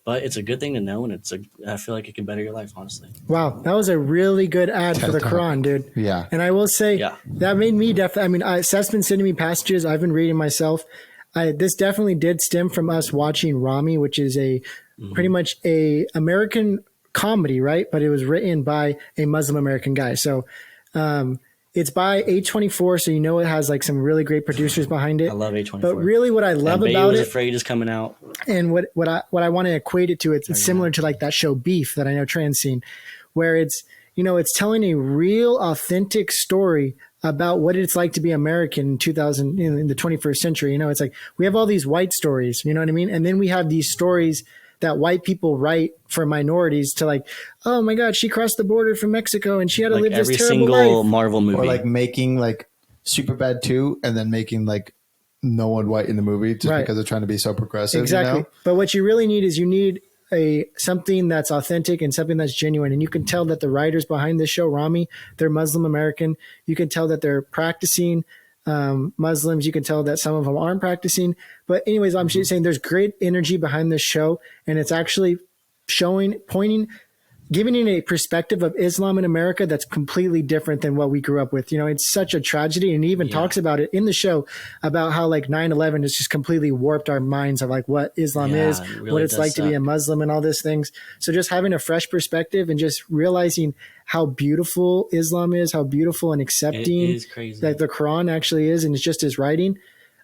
But it's a good thing to know, and I feel like it can better your life, honestly. Wow, that was a really good ad for the Quran, dude. Yeah. And I will say, that made me definitely, I mean, Seth's been sending me passages. I've been reading myself. This definitely did stem from us watching Rami, which is pretty much a American comedy, right? But it was written by a Muslim American guy. So it's by A24, so it has like some really great producers behind it. I love A24. But really what I love about it, Afraid is coming out. And what I want to equate it to, it's similar to like that show Beef that I know Trenton's seen, where it's telling a real authentic story about what it's like to be American in the 21st century. It's like we have all these white stories, you know what I mean? And then we have these stories that white people write for minorities to like, oh my God, she crossed the border from Mexico and she had to live this terrible life. Every single Marvel movie. Or like making like Superbad 2 and then making like no one white in the movie just because they're trying to be so progressive. Exactly. But what you really need is something that's authentic and something that's genuine. And you can tell that the writers behind this show, Rami, they're Muslim American. You can tell that they're practicing Muslims. You can tell that some of them aren't practicing. But anyways, I'm just saying there's great energy behind this show, and it's actually pointing giving it a perspective of Islam in America that's completely different than what we grew up with. You know, it's such a tragedy. And he even talks about it in the show about how like 9/11 has just completely warped our minds of like what Islam is, really what it's like to be a Muslim and all these things. So just having a fresh perspective and just realizing how beautiful Islam is, how beautiful and accepting that the Quran actually is. And it's just his writing.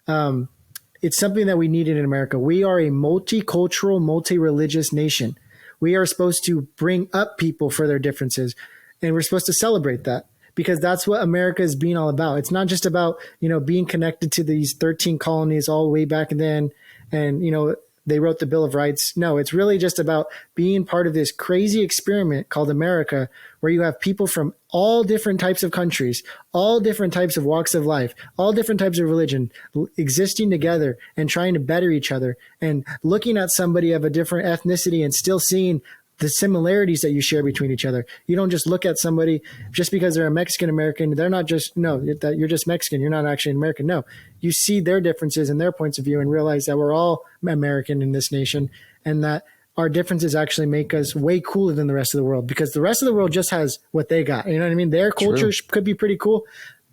It's something that we needed in America. We are a multicultural, multi-religious nation. We are supposed to bring up people for their differences, and we're supposed to celebrate that because that's what America is being all about. It's not just about, you know, being connected to these 13 colonies all the way back then and, you know, they wrote the Bill of Rights. No, it's really just about being part of this crazy experiment called America, where you have people from all different types of countries, all different types of walks of life, all different types of religion existing together and trying to better each other and looking at somebody of a different ethnicity and still seeing the similarities that you share between each other. You don't just look at somebody just because they're a Mexican American. They're not just, no, that you're just Mexican. You're not actually an American. No, you see their differences and their points of view and realize that we're all American in this nation and that our differences actually make us way cooler than the rest of the world because the rest of the world just has what they got. You know what I mean? Their culture could be pretty cool.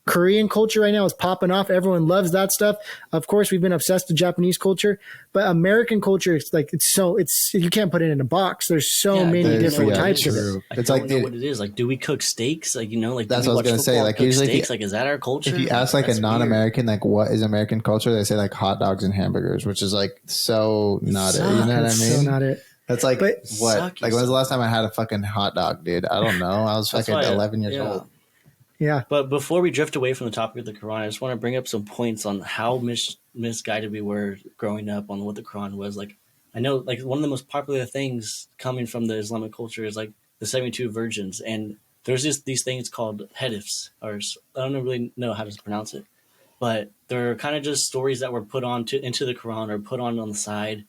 Korean culture right now is popping off. Everyone loves that stuff. Of course, we've been obsessed with Japanese culture, but American culture, it's you can't put it in a box. There's so many different types of it. It's like what it is. Like, do we cook steaks? Like, you know, like that's what I was gonna say. Like, usually, steaks, like, is that our culture? If you ask like a non-American, like, what is American culture? They say like hot dogs and hamburgers, which is like so not it. You know what I mean? So not it. That's like what? Like, when's the last time I had a fucking hot dog, dude? I don't know. I was fucking 11 years old. Yeah. But before we drift away from the topic of the Quran, I just want to bring up some points on how misguided we were growing up on what the Quran was. Like, I know, like, one of the most popular things coming from the Islamic culture is, like, the 72 virgins. And there's these things called hadiths, or I don't really know how to pronounce it. But they're kind of just stories that were put into the Quran or put on the side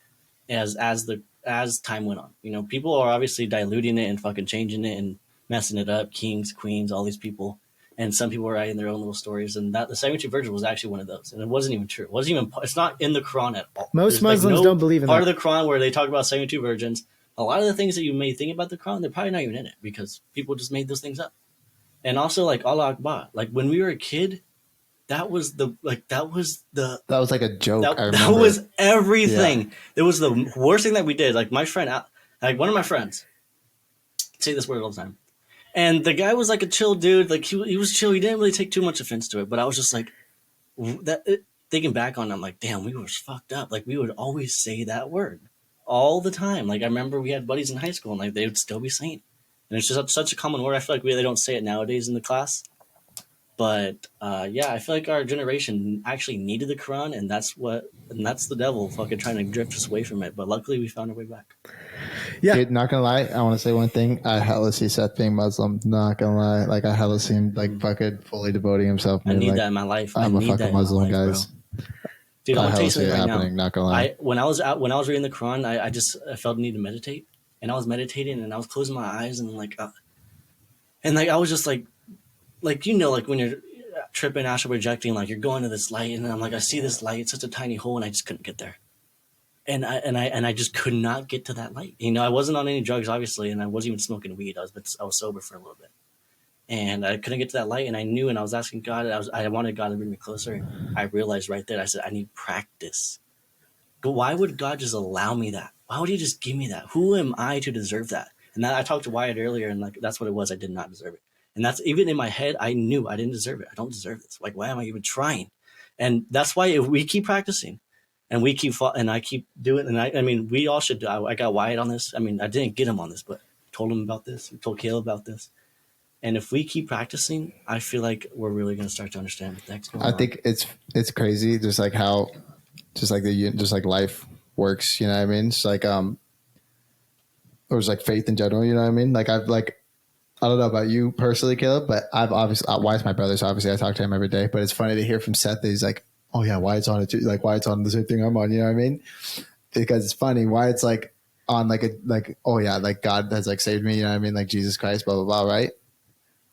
as time went on. You know, people are obviously diluting it and fucking changing it and messing it up. Kings, queens, all these people. And some people were writing their own little stories, and that the 72 virgins was actually one of those, and it wasn't even true. It's not in the Quran at all. Most Muslims don't believe in part that. of the Quran where they talk about 72 virgins. A lot of the things that you may think about the Quran, they're probably not even in it because people just made those things up. And also, like, Allah Akbar, like when we were a kid, that was like a joke. That was everything. Yeah. It was the worst thing that we did. Like, my friend, like one of my friends, say this word all the time. And the guy was like a chill dude. Like, he was chill. He didn't really take too much offense to it. But I was just like, thinking back on it, I'm like, damn, we were fucked up. Like, we would always say that word all the time. Like, I remember we had buddies in high school, and like they would still be saying it. And it's just such a common word. I feel like they don't say it nowadays in the class. But I feel like our generation actually needed the Quran, and that's the devil fucking trying to drift us away from it. But luckily, we found our way back. Yeah, dude, not gonna lie, I want to say one thing. I hella see Seth being Muslim. Not gonna lie, like I hella see him like fucking fully devoting himself. I need like, that in my life. I'm a fucking Muslim, guys. Dude, I'm gonna tell you something right now. Not gonna lie. When I was reading the Quran, I felt the need to meditate, and I was meditating, and I was closing my eyes, and I was just like you know, like when you're tripping, astral projecting, like you're going to this light, and I'm like, I see this light. It's such a tiny hole, and I just couldn't get there. And I just could not get to that light. You know, I wasn't on any drugs, obviously, and I wasn't even smoking weed. I was sober for a little bit, and I couldn't get to that light. And I knew, and I was asking God. I wanted God to bring me closer. And I realized right there. I said, I need practice. But why would God just allow me that? Why would He just give me that? Who am I to deserve that? And that I talked to Wyatt earlier, and like that's what it was. I did not deserve it. And that's even in my head. I knew I didn't deserve it. I don't deserve this. Like, why am I even trying? And that's why if we keep practicing. And we keep, and I keep doing, and I mean, we all should do. I got Wyatt on this. I mean, I didn't get him on this, but told him about this. We told Caleb about this. And if we keep practicing, I feel like we're really going to start to understand what the heck's going on. I think it's crazy, just like how, just like life works. You know what I mean? It's like or it's like faith in general. You know what I mean? Like I don't know about you personally, Caleb, but I've obviously Wyatt's my brother, so obviously I talk to him every day. But it's funny to hear from Seth that he's like, oh yeah, Wyatt's on it too. Like Wyatt's on the same thing I'm on. You know what I mean? Because it's funny. Wyatt's like on oh yeah, like God has like saved me. You know what I mean? Like Jesus Christ, blah blah blah, right?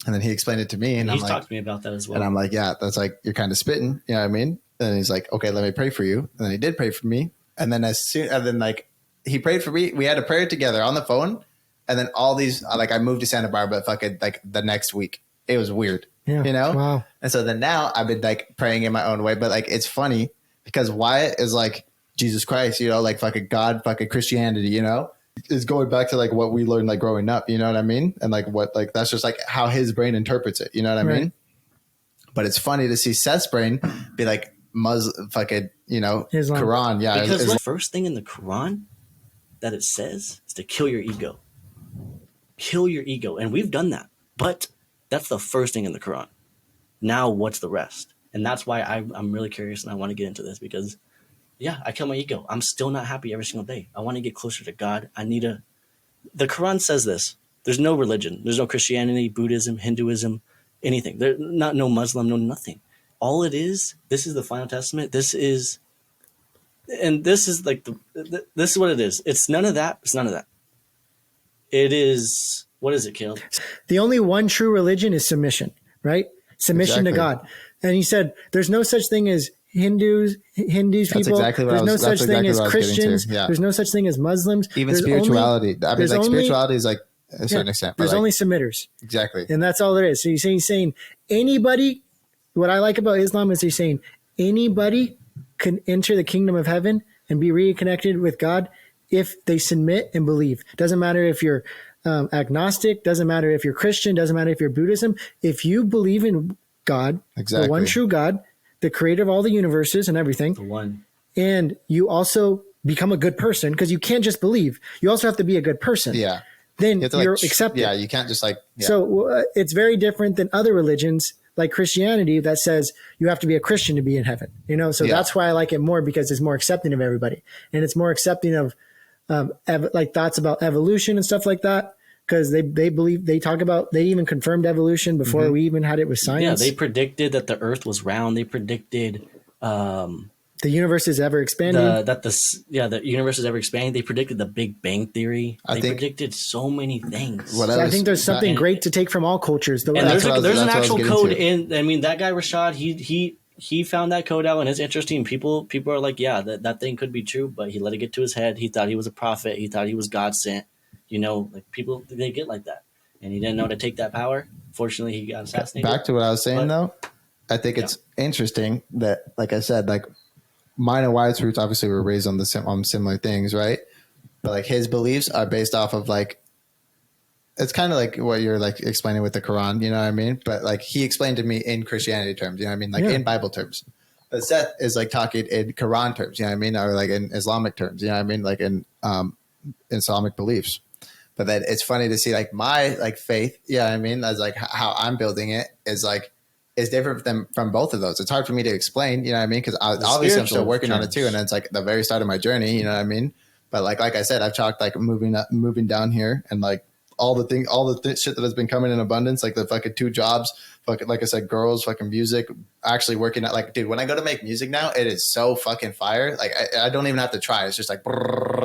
And then he explained it to me, and he's talked to me about that as well. And I'm like, yeah, that's like you're kind of spitting. You know what I mean? And he's like, okay, let me pray for you. And then he did pray for me. And then he prayed for me. We had a prayer together on the phone. And then all these, like, I moved to Santa Barbara fucking like the next week. It was weird, Yeah. you know? Wow. And so then now I've been like praying in my own way, but like, it's funny because Wyatt is like Jesus Christ, you know, like fucking God, fucking Christianity, you know, is going back to like what we learned like growing up, you know what I mean? And like what, like, that's just like how his brain interprets it, you know what I mean? But it's funny to see Seth's brain be like Muslim, fucking, you know, Islam. Quran. Yeah. Because the first thing in the Quran that it says is to kill your ego. Kill your ego. And we've done that. But that's the first thing in the Quran. Now what's the rest? And that's why I'm really curious and I want to get into this because, yeah, I kill my ego. I'm still not happy every single day. I want to get closer to God. The Quran says this. There's no religion. There's no Christianity, Buddhism, Hinduism, anything. There's no Muslim, no nothing. All it is, this is the final testament. This is like this is what it is. It's none of that. It's none of that. It is, what is it, Caleb? The only one true religion is submission, right? Submission to God. And he said, there's no such thing as Hindus people. Exactly what there's no such thing as Christians. Yeah. There's no such thing as Muslims. Even spirituality. Spirituality is like a certain extent. There's like, only submitters. Exactly. And that's all there is. So he's saying anybody, what I like about Islam is he's saying anybody can enter the kingdom of heaven and be reconnected with God if they submit and believe. Doesn't matter if you're agnostic, doesn't matter if you're Christian, doesn't matter if you're Buddhism. If you believe in God, the one true God, the creator of all the universes and everything, The one. and you also become a good person, because you can't just believe. You also have to be a good person. Yeah. Then You you're like, accepted. Yeah, you can't just like. Yeah. So it's very different than other religions like Christianity that says you have to be a Christian to be in heaven. You know, so that's why I like it more, because it's more accepting of everybody, and it's more accepting of like thoughts about evolution and stuff like that. Because they believe, they talk about, they even confirmed evolution before we even had it with science. Yeah, they predicted that the Earth was round. They predicted the universe is ever expanding. The universe is ever expanding. They predicted the Big Bang Theory. They predicted so many things. So I think there's something great to take from all cultures. And there's an actual code in. I mean, that guy Rashad, he found that code out, and it's interesting. People are like, yeah, that thing could be true, but he let it get to his head. He thought he was a prophet. He thought he was God sent. You know, like people, they get like that, and he didn't know how to take that power. Fortunately, he got assassinated. Back to what I was saying, though, I think it's interesting that, like I said, like mine and Wyatt's roots obviously were raised on similar things, right? But like his beliefs are based off of like, it's kind of like what you're like explaining with the Quran, you know what I mean? But like he explained to me in Christianity terms, you know what I mean? Like in Bible terms. But Seth is like talking in Quran terms, you know what I mean? Or like in Islamic terms, you know what I mean? Like in Islamic beliefs. But then it's funny to see like my like faith, yeah, I mean, as like how I'm building it is like is different from both of those. It's hard for me to explain, you know what I mean? Because obviously I'm still working on it too, and it's like the very start of my journey, you know what I mean? But like I said, I've talked like moving down here, and like all the shit that has been coming in abundance, like the fucking 2 jobs, fucking like I said, girls, fucking music, actually working at like, dude, when I go to make music now, it is so fucking fire. Like I don't even have to try. It's just like,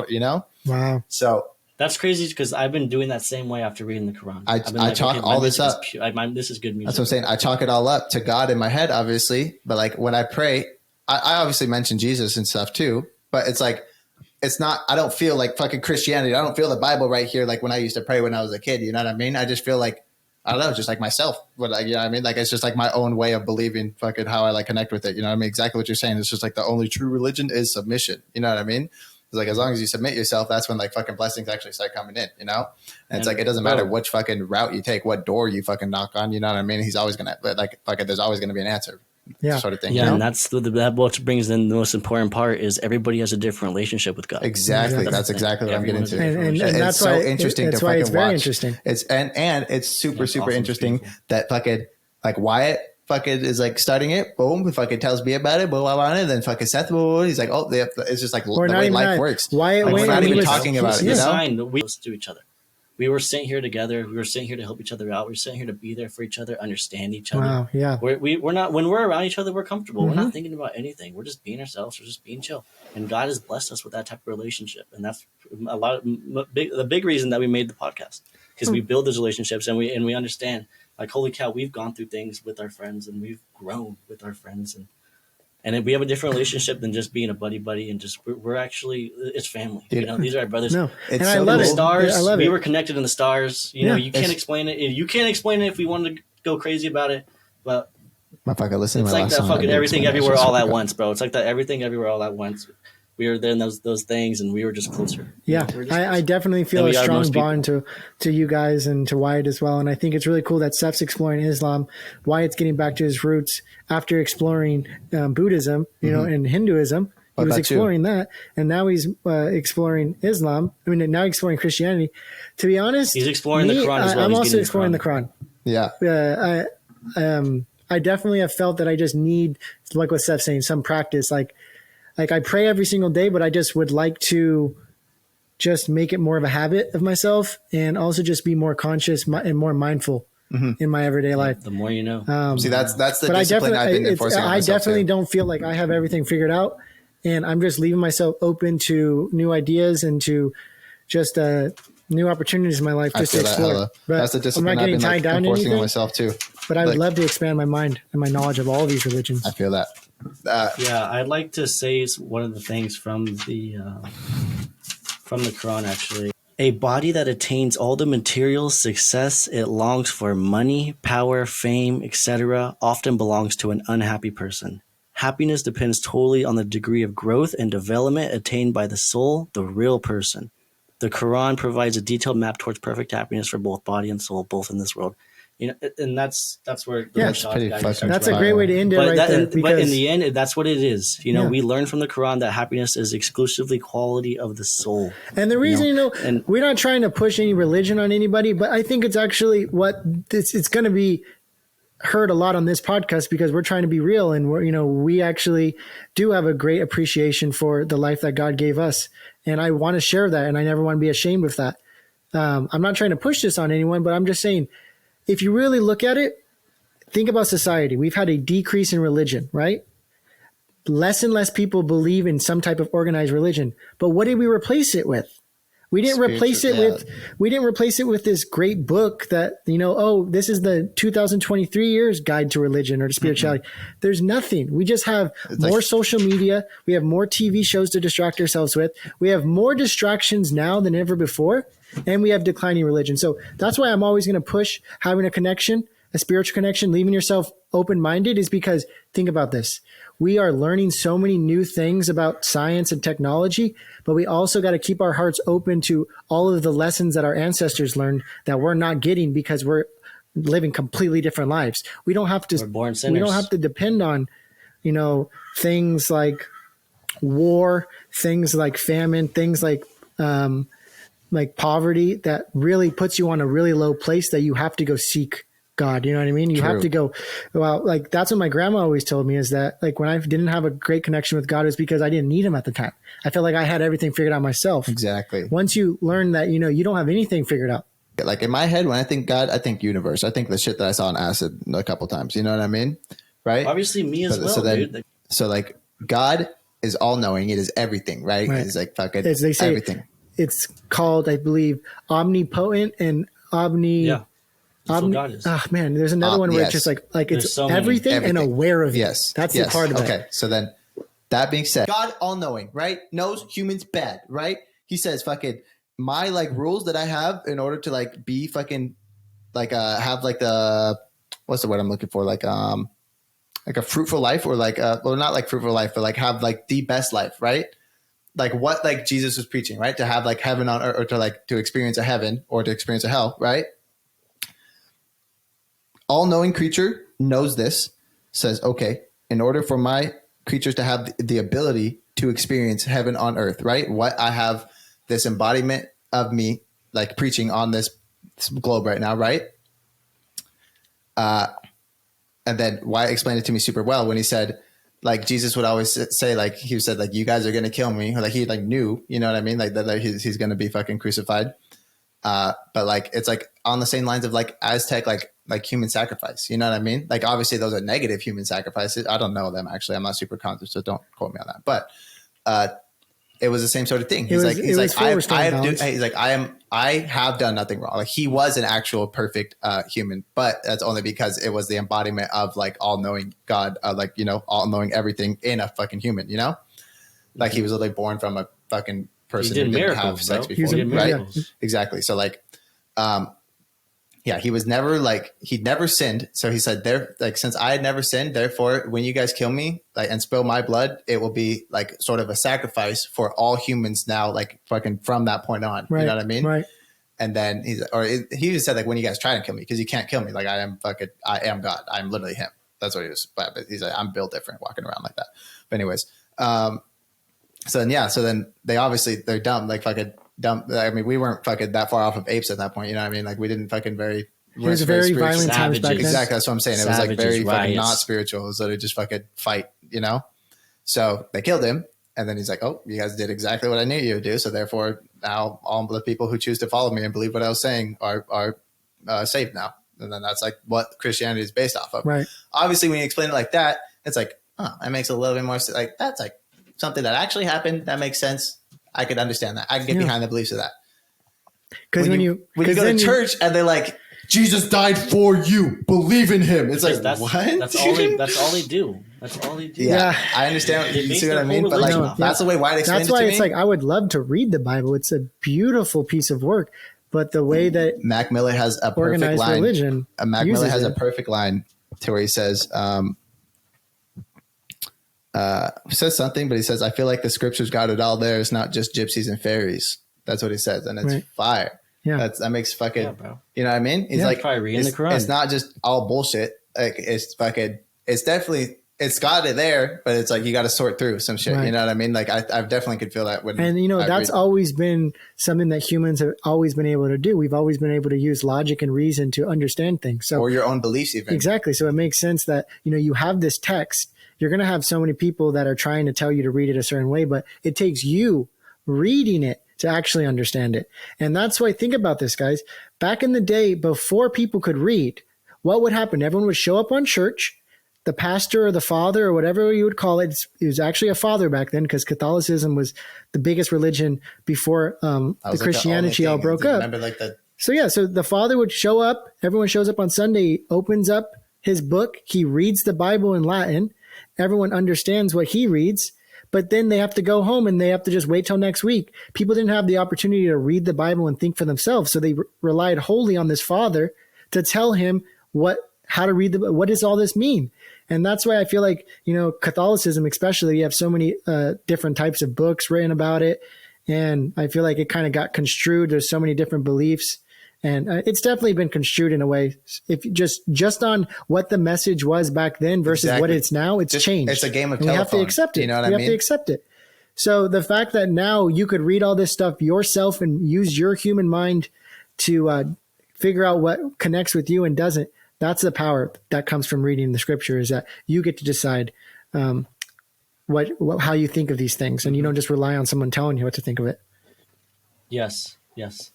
you know? Wow. So. That's crazy because I've been doing that same way after reading the Quran. I chalk all this up. This is good music. That's what I'm saying. I chalk it all up to God in my head, obviously. But like when I pray, I obviously mention Jesus and stuff too. But it's like, it's not, I don't feel like fucking Christianity. I don't feel the Bible right here like when I used to pray when I was a kid. You know what I mean? I just feel like, I don't know, just like myself. But like, you know what I mean? Like it's just like my own way of believing fucking how I like connect with it. You know what I mean? Exactly what you're saying. It's just like the only true religion is submission. You know what I mean? It's like as long as you submit yourself, that's when like fucking blessings actually start coming in, you know? And it's like it doesn't matter which fucking route you take, what door you fucking knock on, you know what I mean? He's always gonna like fucking there's always gonna be an answer. Sort of thing. Yeah, you know? and that's that what brings in the most important part is everybody has a different relationship with God. Exactly. That's exactly what I'm getting to. And that's so why interesting that's to why fucking it's very watch. interesting. It's and it's super awesome. interesting that fucking like Wyatt fucking is like starting it, boom, fucking tells me about it, blah, blah, blah, and then fucking Seth, he's like, oh, it's just like the way life works. Wyatt, like, we're not even talking about it, you know? We to each other. We were sent here together. We were sent here to help each other out. We were sent here to be there for each other, understand each other. Wow, yeah. We're not, when we're around each other, we're comfortable. We're not thinking about anything. We're just being ourselves. We're just being chill. And God has blessed us with that type of relationship. And that's the big reason that we made the podcast, because we build those relationships and we understand, like, holy cow, we've gone through things with our friends and we've grown with our friends. And we have a different relationship than just being a buddy and just we're actually it's family. Dude. You know, these are our brothers. No, It's and so I love cool. it. Stars. I love we it. were connected in the stars. You know, you can't explain it. You can't explain it if we wanted to go crazy about it. But Motherfucker, listen to it's my like last that song. fucking everything everywhere all at once. once, bro. It's like that everything everywhere all at once. We were there in those things, and we were just closer. Yeah, We were just I definitely feel than a we are strong most people. bond to you guys and to Wyatt as well. And I think it's really cool that Seth's exploring Islam. Wyatt's getting back to his roots after exploring Buddhism, you know, and Hinduism. He was exploring that, and now he's exploring Islam. I mean, now exploring Christianity. To be honest, He's exploring the Quran as well. I'm He's also getting exploring the Quran. Yeah. I definitely have felt that I just need, like what Seth's saying, some practice. Like I pray every single day, but I just would like to just make it more of a habit of myself, and also just be more conscious and more mindful in my everyday life. The more you know. See, that's the But discipline I've been enforcing on I myself definitely too. don't feel like I have everything figured out, and I'm just leaving myself open to new ideas and to just new opportunities in my life I just to feel that explore. hella. But That's the I'm discipline not I've getting been tied down to enforcing on anything. myself too. But I would Like, love to expand my mind and my knowledge of all these religions. I feel that. Yeah, I'd like to say one of the things from the Quran, actually. A body that attains all the material success it longs for, money, power, fame, etc., often belongs to an unhappy person. Happiness depends totally on the degree of growth and development attained by the soul, the real person. The Quran provides a detailed map towards perfect happiness for both body and soul, both in this world. You know, and that's where the Yeah, Rashad pretty guy fucking starts That's a from. great way to end it But, right there. but in the end, that's what it is. You know, Yeah. we learn from the Quran that happiness is exclusively quality of the soul. And the reason, and we're not trying to push any religion on anybody, but I think it's actually it's going to be heard a lot on this podcast because we're trying to be real, and we actually do have a great appreciation for the life that God gave us, and I want to share that, and I never want to be ashamed of that. I'm not trying to push this on anyone, but I'm just saying, if you really look at it, think about society. We've had a decrease in religion, right? Less and less people believe in some type of organized religion. But what did we replace it with? We didn't replace it with this great book that, this is the 2023 year's guide to religion or to spirituality. Mm-hmm. There's nothing. We just have more social media. We have more TV shows to distract ourselves with. We have more distractions now than ever before. And we have declining religion. So that's why I'm always going to push having a connection, a spiritual connection, leaving yourself open-minded, is because think about this. We are learning so many new things about science and technology, but we also got to keep our hearts open to all of the lessons that our ancestors learned that we're not getting because we're living completely different lives. We don't have to, we're born sinners. We don't have to depend on, things like war, things like famine, things like poverty that really puts you on a really low place that you have to go seek God. You know what I mean? You have to go, that's what my grandma always told me, is that when I didn't have a great connection with God, it was because I didn't need him at the time. I felt like I had everything figured out myself. Exactly. Once you learn that, you don't have anything figured out. Like in my head, when I think God, I think universe. I think the shit that I saw on acid a couple times. You know what I mean? Right? Obviously me as well, dude. So God is all knowing. It is everything, right? It's fucking As they say, everything. It's called, I believe, omnipotent and Yeah. That's what God is. Man, there's another one where it's just it's so everything and aware of it. Yes. That's the part of it. Okay. So then that being said, God all knowing, right? Knows humans bad, right? He says fucking my rules that I have in order to be fucking have the what's the word I'm looking for? A fruitful life, or not fruitful life, but have the best life, right? What Jesus was preaching, right? To have heaven on earth, or to experience a heaven or to experience a hell, right? All-knowing creature knows this, says, okay, in order for my creatures to have the ability to experience heaven on earth, right? What I have this embodiment of me preaching on this globe right now, right? And then Wyatt explained it to me super well when he said, Jesus would always say, he said, you guys are going to kill me. Or he knew, you know what I mean? That he's going to be fucking crucified. But it's on the same lines of Aztec, human sacrifice. You know what I mean? Obviously those are negative human sacrifices. I don't know them actually. I'm not super conscious, so don't quote me on that. But it was the same sort of thing. I I have done nothing wrong. Like he was an actual perfect human, but that's only because it was the embodiment of like all knowing God, like, you know, all knowing everything in a fucking human, you know, like he was literally born from a fucking person who didn't have sex before, right? Exactly. So like, yeah, he was never like, he'd never sinned. So he said there, like, since I had never sinned, therefore, when you guys kill me like and spill my blood, it will be like sort of a sacrifice for all humans now, like fucking from that point on, you know what I mean? Right. And then he just said like, when you guys try to kill me, because you can't kill me. Like I am God. I'm literally him. That's what he was. But he's like, I'm built different walking around like that. But anyways, so then they're dumb. Like fucking dumb. I mean, we weren't fucking that far off of apes at that point. You know what I mean? Like we didn't fucking it was very violent times back then. Exactly. That's what I'm saying. It was like very fucking not spiritual. It was literally just fucking fight, you know? So they killed him. And then he's like, oh, you guys did exactly what I knew you would do. So therefore now all the people who choose to follow me and believe what I was saying are saved now. And then that's like what Christianity is based off of. Right. Obviously, when you explain it like that, it's like, oh, that makes a little bit more like, that's like something that actually happened. That makes sense. I could understand that. I can get behind the beliefs of that. Because when you go to church and they're like, Jesus died for you, believe in him. It's like, what? That's all they do. That's all they do. Yeah. I understand. You see what I mean? But like, that's the way White explained it to me. That's why it's like, I would love to read the Bible. It's a beautiful piece of work. But the way that Mac Miller has a perfect line. Religion Mac Miller has a perfect line to where he says, says something, but he says, I feel like the scriptures got it all there. It's not just gypsies and fairies. That's what he says. And it's fire. Yeah. That makes fucking, you know what I mean? He's like, probably reading the Quran. It's not just all bullshit. Like it's fucking, it's definitely, it's got it there, but it's like, you got to sort through some shit. You know what I mean? Like I definitely could feel that. And you know, that's always been something that humans have always been able to do. We've always been able to use logic and reason to understand things. So, or your own beliefs even. Exactly. So it makes sense that, you know, you have this text, you're going to have so many people that are trying to tell you to read it a certain way, but it takes you reading it to actually understand it. And that's why, think about this, guys. Back in the day, before people could read, what would happen? Everyone would show up on church. The pastor or the father or whatever you would call it, it was actually a father back then, because Catholicism was the biggest religion before the Christianity all broke up. Like that. So the father would show up. Everyone shows up on Sunday, he opens up his book. He reads the Bible in Latin. Everyone understands what he reads. But then they have to go home and they have to just wait till next week. People didn't have the opportunity to read the Bible and think for themselves. So they relied wholly on this father to tell him how to read what does all this mean? And that's why I feel like, you know, Catholicism, especially, you have so mmany different types of books written about it. And I feel like it kind of got construed. There's so many different beliefs. And it's definitely been construed in a way. If just on what the message was back then versus what it's now, it's changed. It's a game of telephone. We have to accept it. You know what I mean? We have to accept it. So the fact that now you could read all this stuff yourself and use your human mind to figure out what connects with you and doesn't, that's the power that comes from reading the scripture, is that you get to decide how you think of these things, and you don't just rely on someone telling you what to think of it. Yes.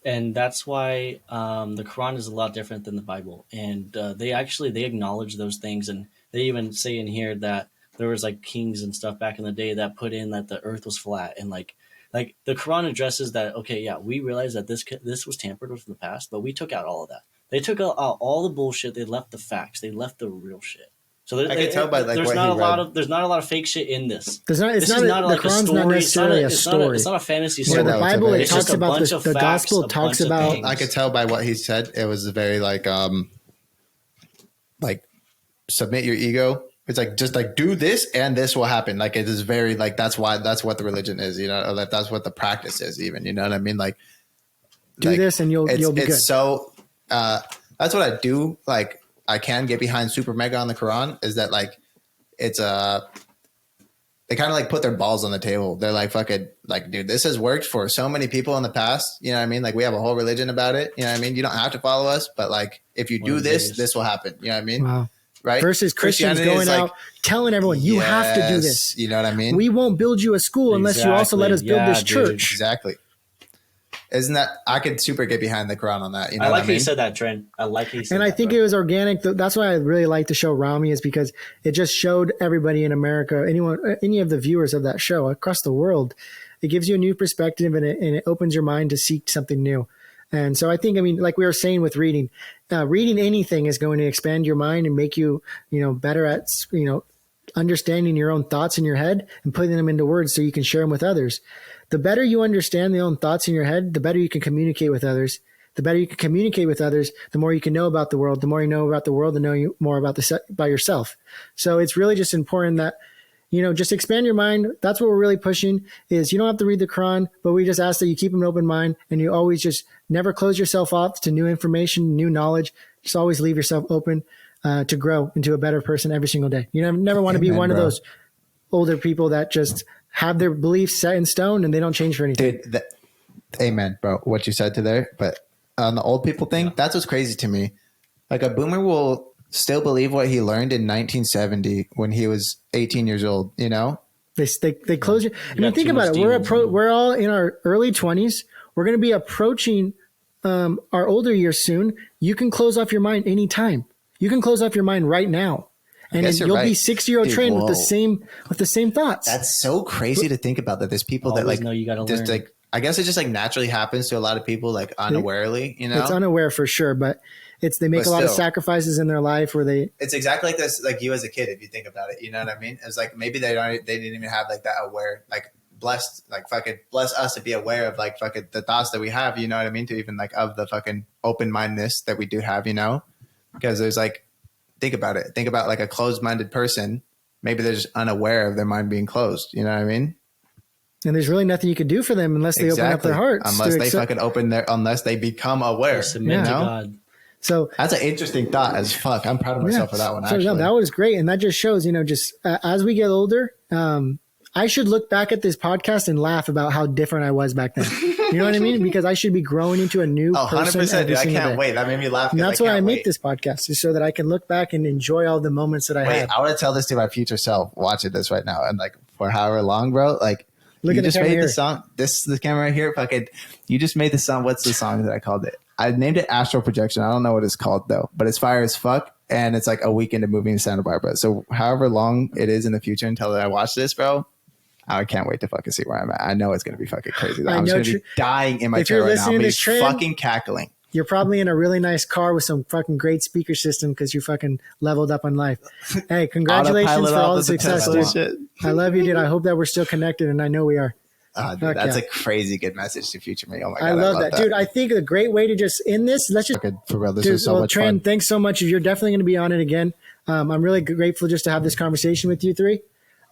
And that's why the Quran is a lot different than the Bible. And they acknowledge those things. And they even say in here that there was like kings and stuff back in the day that put in that the earth was flat. And like the Quran addresses that, okay, yeah, we realize that this was tampered with in the past, but we took out all of that. They took out all the bullshit. They left the facts. They left the real shit. So I can tell by there's not a lot of fake shit in this. The Quran's not necessarily a story. It's not a fantasy story. The Bible, it talks about the gospel talks about. I could tell by what he said. It was very like submit your ego. It's like, just like do this and this will happen. Like it is very like, that's what the religion is, you know, or that's what the practice is even, you know what I mean? Like do this and you'll be good. So that's what I do. Like I can get behind super mega on the Quran, is that like, it's they kind of like put their balls on the table. They're like, fucking like, dude, this has worked for so many people in the past. You know what I mean? Like we have a whole religion about it. You know what I mean? You don't have to follow us, but like, if you do this, this will happen. You know what I mean? Wow. Right? Versus Christians going out telling everyone, you have to do this. You know what I mean? We won't build you a school unless you also let us build this church. Exactly. Isn't that, I could super get behind the Quran on that. You know I like how you said that, Trent. I like how you said that. And I think it was organic. That's why I really like the show Rami, is because it just showed everybody in America, any of the viewers of that show across the world, it gives you a new perspective and it opens your mind to seek something new. And so I think, I mean, like we were saying with reading anything is going to expand your mind and make you, better at, understanding your own thoughts in your head and putting them into words so you can share them with others. The better you understand your own thoughts in your head, the better you can communicate with others. The better you can communicate with others, the more you can know about the world. The more you know about the world, the know more about yourself. So it's really just important that, just expand your mind. That's what we're really pushing is you don't have to read the Quran, but we just ask that you keep an open mind and you always just never close yourself off to new information, new knowledge. Just always leave yourself open to grow into a better person every single day. You never want to be one of those older people that just have their beliefs set in stone and they don't change for anything. Dude, amen, bro. What you said to there, but on the old people thing, that's what's crazy to me. Like a boomer will still believe what he learned in 1970 when he was 18 years old. They close you. I mean, think about it. We're all in our early 20s. We're going to be approaching our older years soon. You can close off your mind anytime. You can close off your mind right now, and you'll be 60-year-old trained with the same thoughts. That's so crazy to think about. That there's people that like know you got to just learn. like. I guess it just like naturally happens to a lot of people, like unawarely. It's unaware for sure, but they make a lot of sacrifices in their life where they. It's exactly like this, like you as a kid, if you think about it. You know what I mean? It's like maybe they didn't even have like that aware, like blessed, like fucking bless us to be aware of like fucking the thoughts that we have. You know what I mean? To even like of the fucking open mindedness that we do have. Because there's like, think about it. Think about like a closed minded person. Maybe they're just unaware of their mind being closed. You know what I mean? And there's really nothing you can do for them unless they open up their hearts. Unless they become aware. Submit to God. So that's an interesting thought as fuck. I'm proud of myself for that one. Actually. So, that was great. And that just shows, just as we get older, I should look back at this podcast and laugh about how different I was back then. You know what I mean? Because I should be growing into a new person. 100%, dude. I can't wait. That made me laugh. And that's why I make this podcast, is so that I can look back and enjoy all the moments that I had. I want to tell this to my future self watching this right now. And like for however long, bro, like, Look you at just the made camera the song. This is the camera right here. Fucking, you just made the song. What's the song that I called it? I named it Astral Projection. I don't know what it's called though, but it's fire as fuck. And it's like a weekend of moving to Santa Barbara. So however long it is in the future until I watch this, bro, I can't wait to fucking see where I'm at. I know it's going to be fucking crazy. I'm just going to be dying in my chair right now. I'm going to be fucking cackling. You're probably in a really nice car with some fucking great speaker system because you fucking leveled up on life. Hey, congratulations for all the success, dude. I love you, dude. I hope that we're still connected, and I know we are. Dude, that's a crazy good message to future me. Oh my God. I love that. Dude. I think a great way to just end this. Let's just for real. This was so much fun. Thanks so much. You're definitely going to be on it again. I'm really grateful just to have this conversation with you three.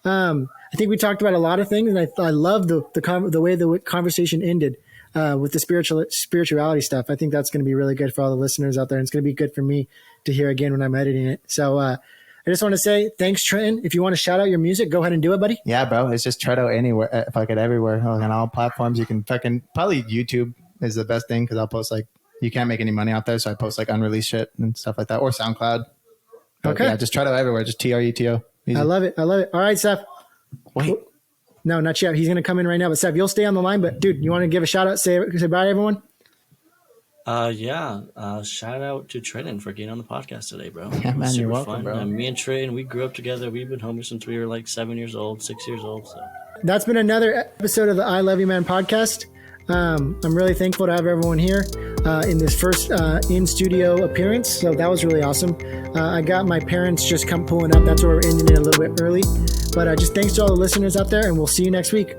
I think we talked about a lot of things, and I love the way the conversation ended with the spirituality stuff. I think that's going to be really good for all the listeners out there, and it's going to be good for me to hear again when I'm editing it. So I just want to say thanks, Trenton. If you want to shout out your music, go ahead and do it, buddy. Yeah, bro. It's just Treto anywhere, fucking everywhere, on all platforms. You can fucking probably YouTube is the best thing because I'll post like you can't make any money out there, so I post like unreleased shit and stuff like that, or SoundCloud. But okay, yeah, just Treto everywhere. Just Treto. I love it. All right, Seth. Wait. No, not yet. He's going to come in right now. But Seth, you'll stay on the line. But dude, you want to give a shout out? Say bye, everyone. Shout out to Trenton for getting on the podcast today, bro. Yeah, man, you're welcome, bro. Me and Trenton, we grew up together. We've been homies since we were like 6 years old. So that's been another episode of the I Love You Man podcast. I'm really thankful to have everyone here in this first in-studio appearance. So that was really awesome. I got my parents just come pulling up. That's why we're ending it a little bit early. But just thanks to all the listeners out there, and we'll see you next week.